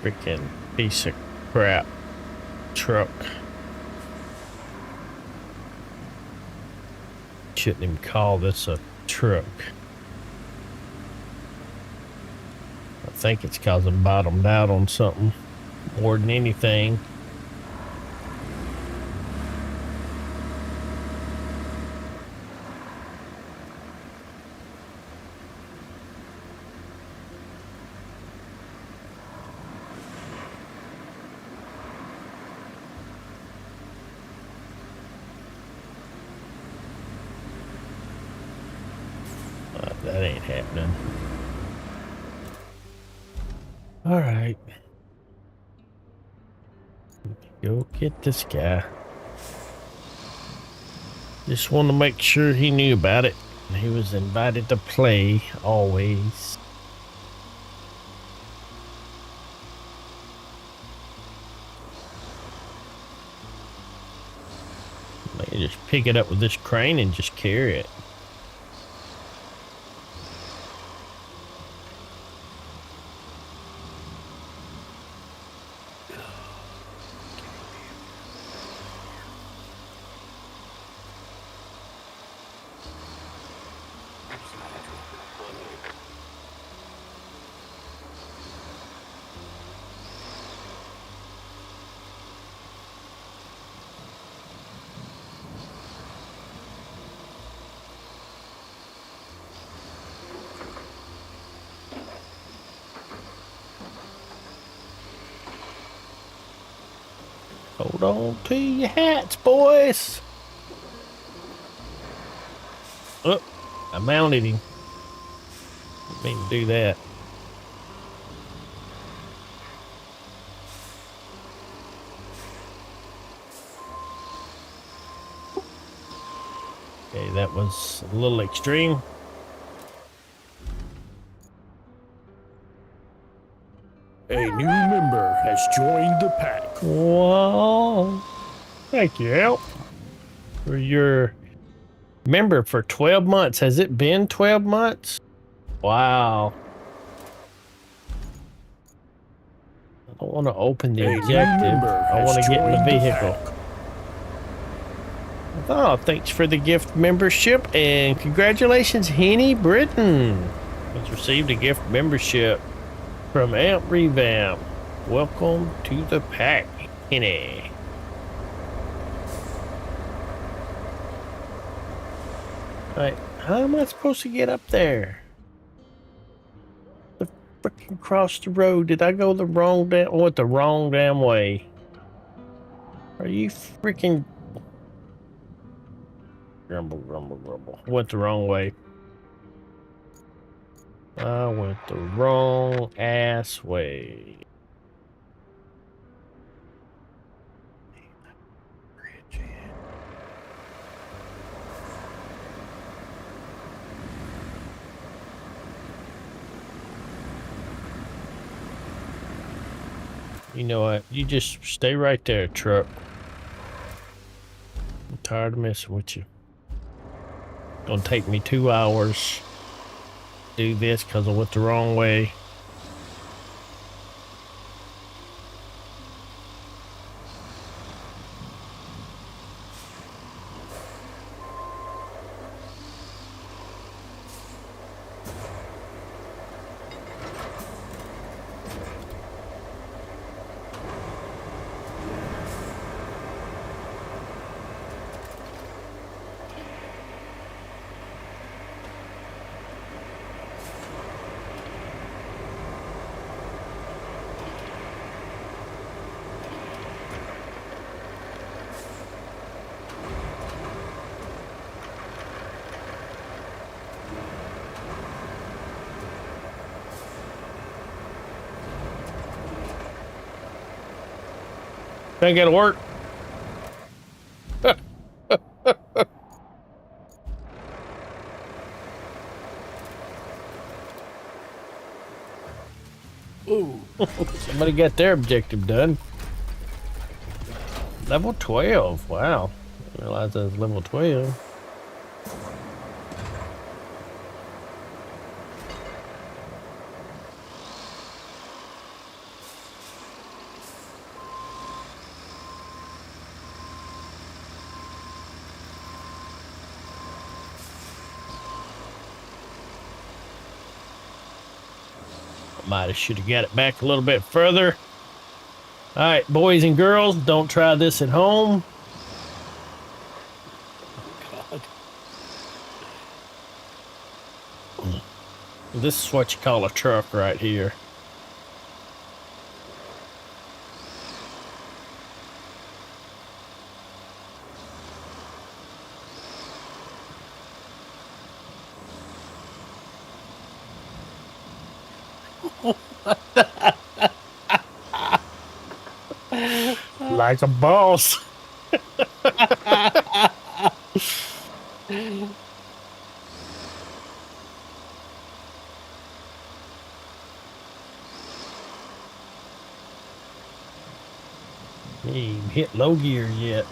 Freaking piece of crap truck. Shouldn't even call this a truck. I think it's because I'm bottomed out on something more than anything. That ain't happening. All right. Go get this guy. Just want to make sure he knew about it. He was invited to play always. Maybe just pick it up with this crane and just carry it. Hold on to your hats, boys. Oh, I mounted him. Didn't mean to do that. Okay, that was a little extreme. A new member has joined the pack. Whoa. Thank you, Elp, for your member for 12 months. Has it been 12 months? Wow. I don't want to open the objective. I want to get in the vehicle. Oh, thanks for the gift membership and congratulations, Henny Britton has received a gift membership from Amp Revamp. Welcome to the pack, Henny. Alright, how am I supposed to get up there? The freaking cross the road. Did I go the wrong damn? I went the wrong damn way. Are you freaking? Grumble, grumble, grumble. Went the wrong way. I went the wrong ass way. You know what? You just stay right there, truck. I'm tired of messing with you. Gonna take me 2 hours. do this because I went the wrong way. Think it'll work? Ooh. Somebody got their objective done. Level 12. Wow. I didn't realize that was level 12. Might have should have got it back a little bit further. All right, boys and girls, don't try this at home. God. This is what you call a truck right here. Like a boss. He ain't hit low gear yet.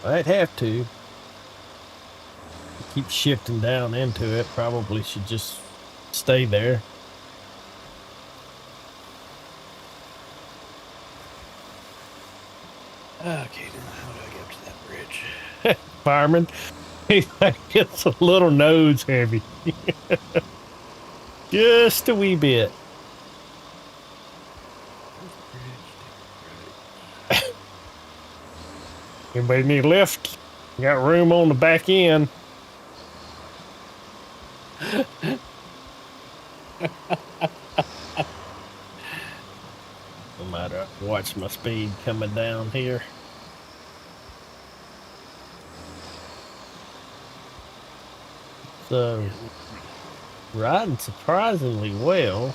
I'd have to. Keep shifting down into it. Probably should just stay there. Okay, now how do I get up to that bridge? Fireman, he gets a little nose heavy. Just a wee bit. Anybody need a lift? Got room on the back end. No matter, watch my speed coming down here. So, riding surprisingly well.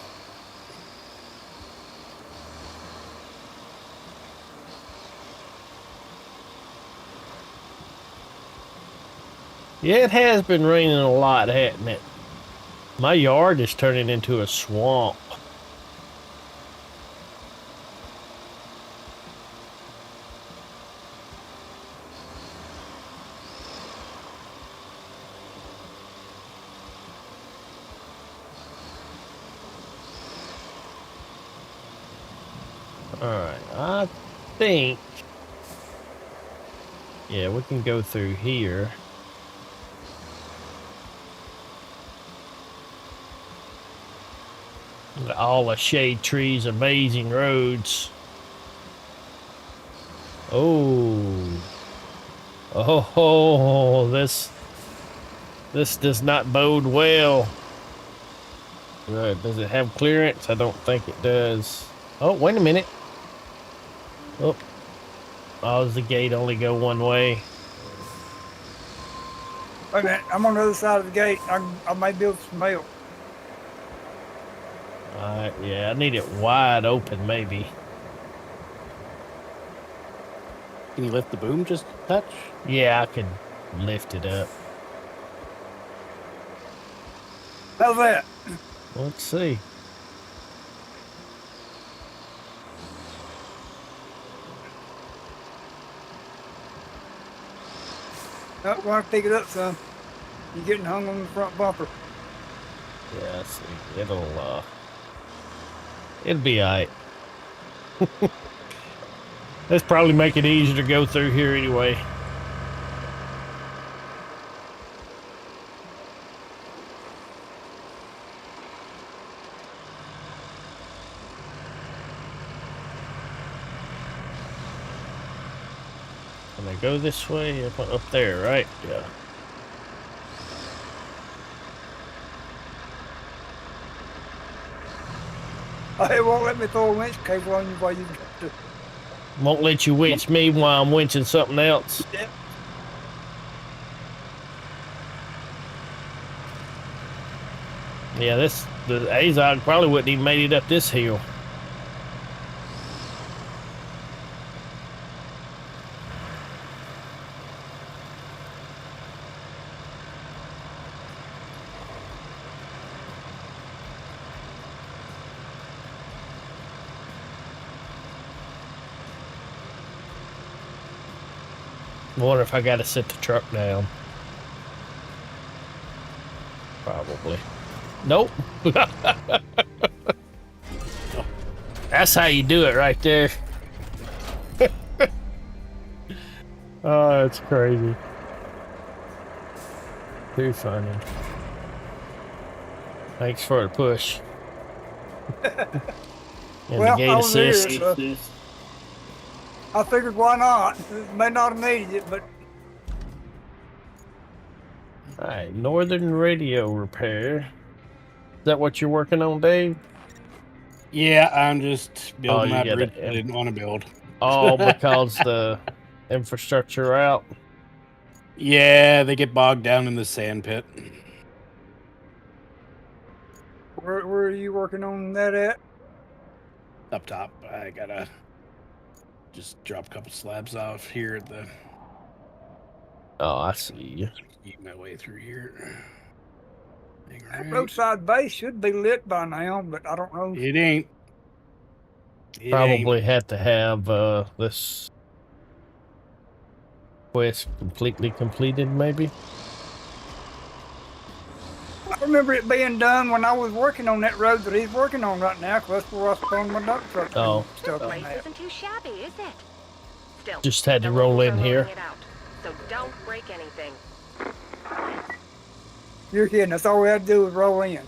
Yeah, it has been raining a lot, hasn't it? My yard is turning into a swamp. Alright, I think... Yeah, we can go through here. All the shade trees, amazing roads. Oh. Oh, this does not bode well. Right, does it have clearance? I don't think it does. Oh, wait a minute. Oh, does the gate only go one way? Wait a minute, I'm on the other side of the gate. I may build some mail. Yeah, I need it wide open, maybe. Can you lift the boom just a touch? Yeah, I could lift it up. How's that? Let's see. Oh, we'll have to pick it up, son. You're getting hung on the front bumper. Yeah, see, it'll be alright. Let's probably make it easier to go through here anyway. Can I go this way? Up there, right? Yeah. It won't let me throw a winch cable on you while you get to. Won't let you winch me while I'm winching something else. Yep. Yeah, the Azog probably wouldn't even made it up this hill. I wonder if I gotta set the truck down. Probably. Nope. That's how you do it right there. Oh, that's crazy. Too funny. Thanks for the push. And Well, the gate I was here, assist. so I figured why not? May not have needed it, but Alright, northern radio repair. Is that what you're working on, Dave? Yeah, I'm just building you that get bridge it, I didn't want to build. Oh, because the infrastructure out. Yeah, they get bogged down in the sand pit. where are you working on that at? Up top, I gotta just drop a couple slabs off here at the. Oh, I see you. Eat my way through here. That roadside base should be lit by now, but I don't know. It ain't. It Probably ain't. had to have this quest completely completed, maybe. I remember it being done when I was working on that road that he's working on right now, because that's where I spawned my dump truck Oh. and stuff on Place that. isn't too shabby, is it? Still, Just had to the roll locals in are here. loading it out, so don't break anything. You're kidding. That's all we had to do was roll in.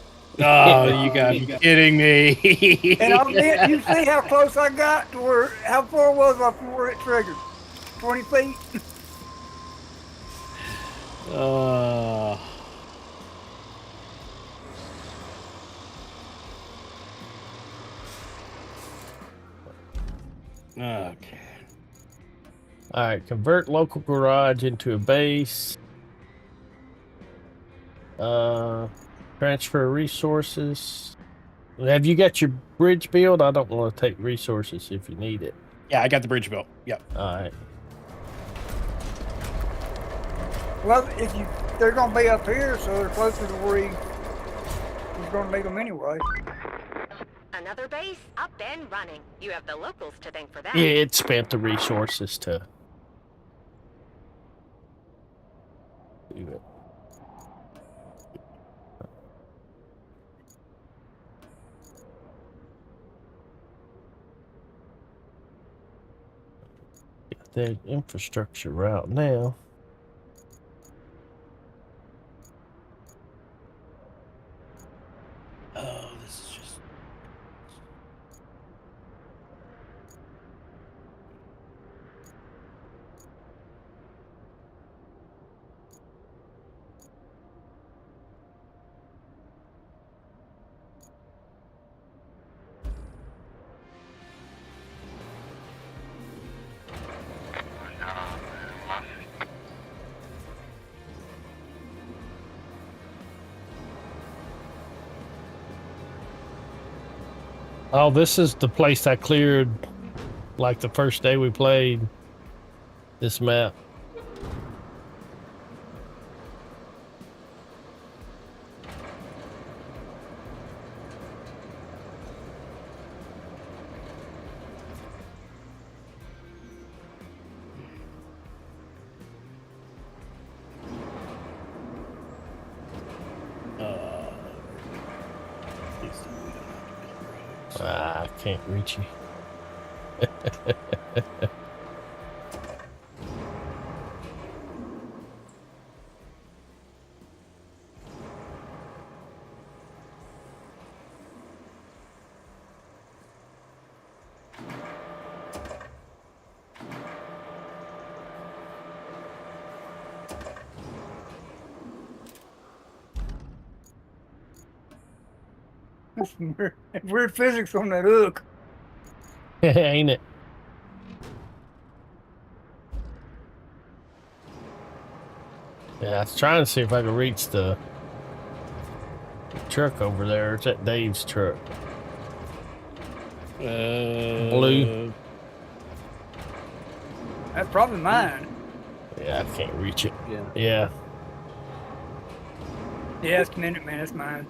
Oh, you gotta be kidding me. And I'll admit, you see how close I got to where, how far was I from where it triggered? 20 feet? Okay. Alright, convert local garage into a base. Transfer resources. Have you got your bridge built? I don't want to take resources if you need it. Yeah, I got the bridge built. Yep. Alright. Well, they're going to be up here, so they're closer to where he's going to need them anyway. Another base up and running. You have the locals to thank for that. Yeah, it spent the resources to do it. Got that infrastructure route now. Oh, this is just. Oh, this is the place I cleared like the first day we played this map. I can't reach you. That's weird physics on that hook. Ain't it? Yeah, I was trying to see if I could reach the truck over there. It's that Dave's truck. Blue. That's probably mine. Yeah, I can't reach it. Yeah. Yeah. Yeah, it's Minute Man. It's mine.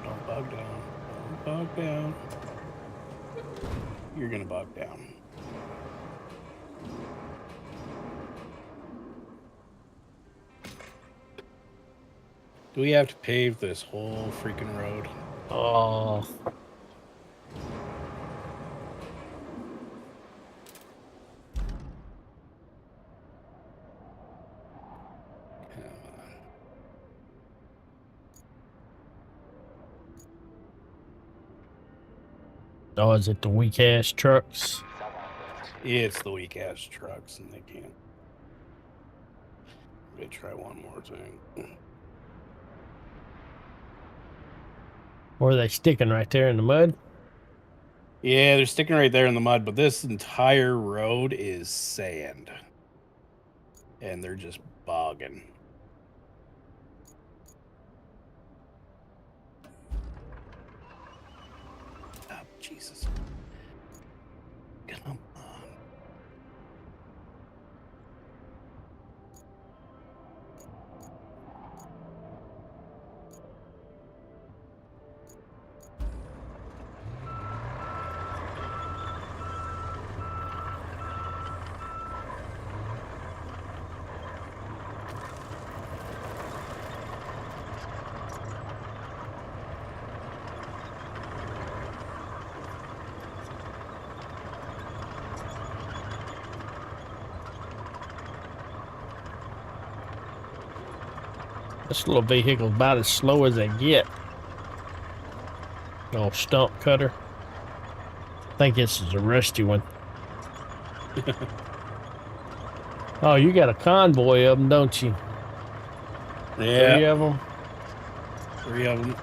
Don't bog down. Don't bog down. You're gonna bog down. Do we have to pave this whole freaking road? Oh. Come on. Oh, is it the weak ass trucks? It's the weak ass trucks, and they can't. Let me try one more thing. Or are they sticking right there in the mud? Yeah, they're sticking right there in the mud, but this entire road is sand. And they're just bogging. Oh, Jesus. Come on. This little vehicle's about as slow as they get. Little stump cutter. I think this is a rusty one. Oh, you got a convoy of them, don't you? Yeah. 3 of them. 3 of them.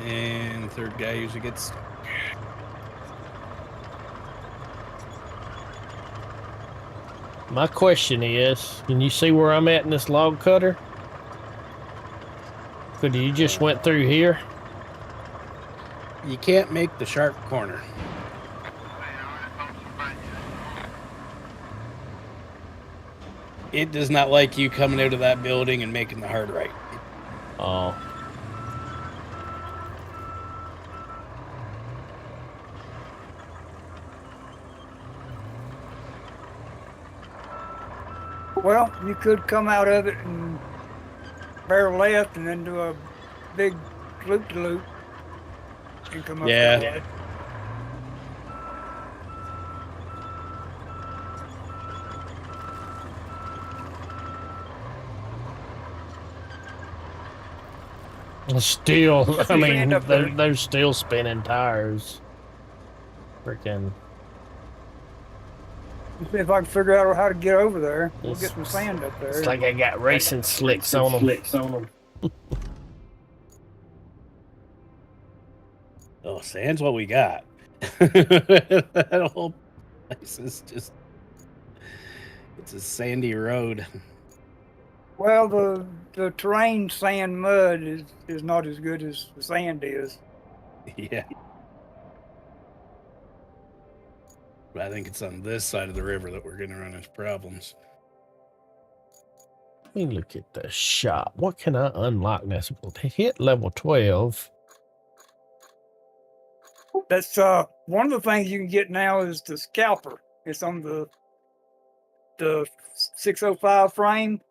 And third guy usually gets stuck. My question is, can you see where I'm at in this log cutter? Could you just went through here? You can't make the sharp corner. It does not like you coming out of that building and making the hard right. Oh. Well, you could come out of it and barrel left and then do a big loop-de-loop and come up Yeah. that way. Still, I mean, end up there. they're still spinning tires. Freaking. Let's see if I can figure out how to get over there. We'll get some sand up there. It's like I got racing slicks on them. Oh, sand's what we got. That whole place is just... It's a sandy road. Well, the terrain sand mud is not as good as the sand is. Yeah. But I think it's on this side of the river that we're going to run into problems. Let me look at the shop. What can I unlock now? So to hit level 12. That's one of the things you can get now is the scalper. It's on the 605 frame.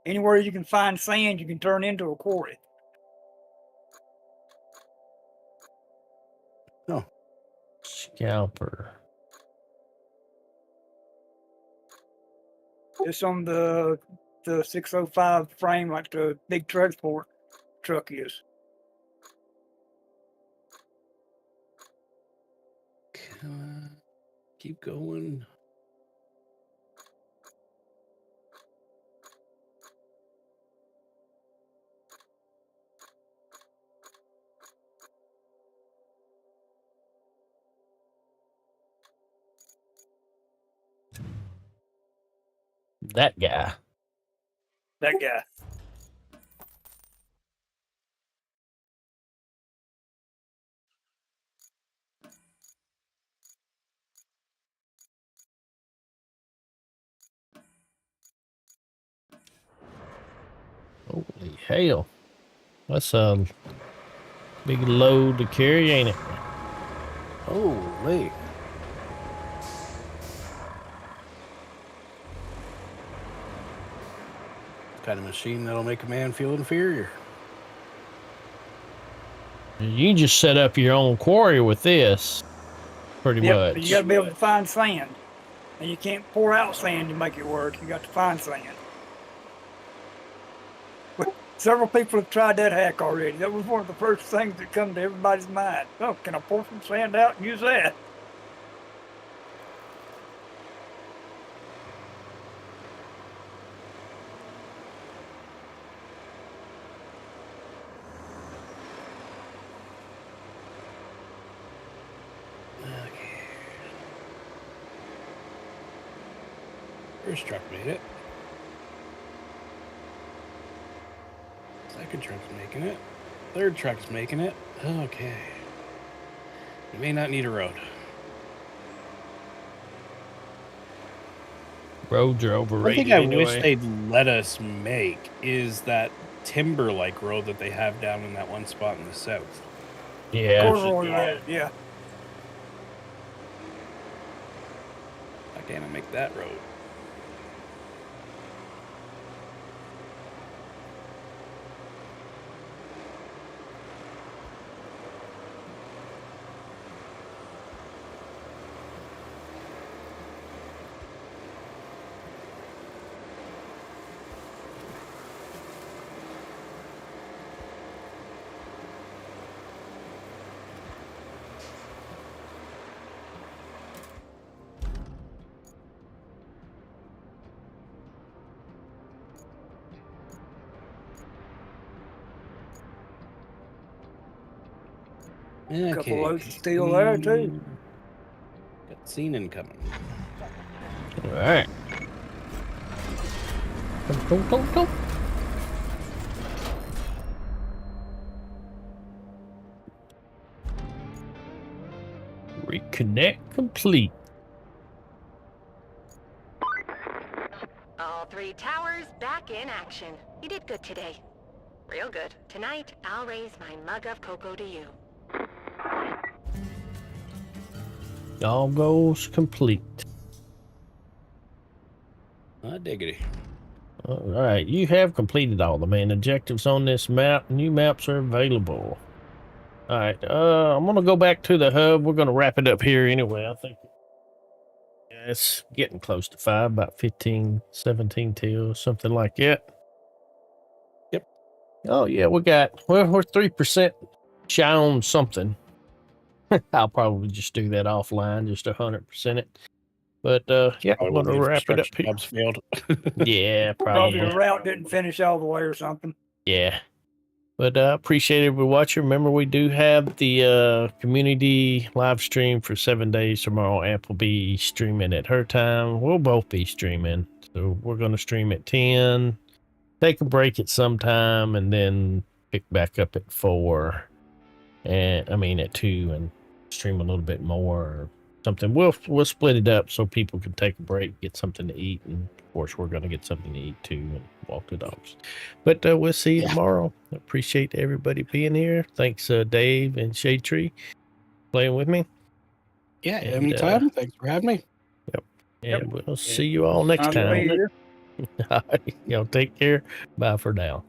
Anywhere you can find sand, you can turn into a quarry. Oh, Scalper. It's on the 605 frame, like the big transport truck is. keep going. That guy. That guy. Holy hell. That's a big load to carry, ain't it? Holy. Kind of machine that'll make a man feel inferior. You can just set up your own quarry with this, pretty Yep, but much. you got to be able to find sand. And you can't pour out sand to make it work. You got to find sand. But several people have tried that hack already. That was one of the first things that come to everybody's mind. Oh, can I pour some sand out and use that? Okay. First truck made it. Second truck's making it. Third truck's making it. Okay. You may not need a road. Roads are One overrated thing I anyway. wish they'd let us make is that timber-like road that they have down in that one spot in the south. Yeah. Corduroy road, yeah. Why can't I make that road? Okay. Couple loads of steel there, too. Got scene incoming. All right. Go. Reconnect complete. All 3 towers back in action. You did good today. Real good. Tonight, I'll raise my mug of cocoa to you. All goals complete. Diggity. All right, you have completed all the main objectives on this map. New maps are available. All right, I'm gonna go back to the hub. We're gonna wrap it up here anyway. I think it's getting close to 5, about 15, 17 till something like that. Yep. Oh yeah, we're 3% shy on something. I'll probably just do that offline, just 100% it. But yeah, I'm gonna wrap it up here. Jobs failed. Yeah, Probably probably. the route didn't finish all the way or something. Yeah. But appreciate every watcher. Remember, we do have the community live stream for 7 days tomorrow. Amp will be streaming at her time. We'll both be streaming. So we're going to stream at 10, take a break at some time, and then pick back up at 4. And I mean, at 2 and stream a little bit more. something. We'll split it up so people can take a break, get something to eat, and of course we're gonna get something to eat too and walk the dogs. But we'll see you tomorrow. Appreciate everybody being here. Thanks, Dave and Shade Tree, playing with me. Yeah, And, anytime. Thanks for having me. And we'll see you all next I'll be time. here. Y'all take care. Bye for now.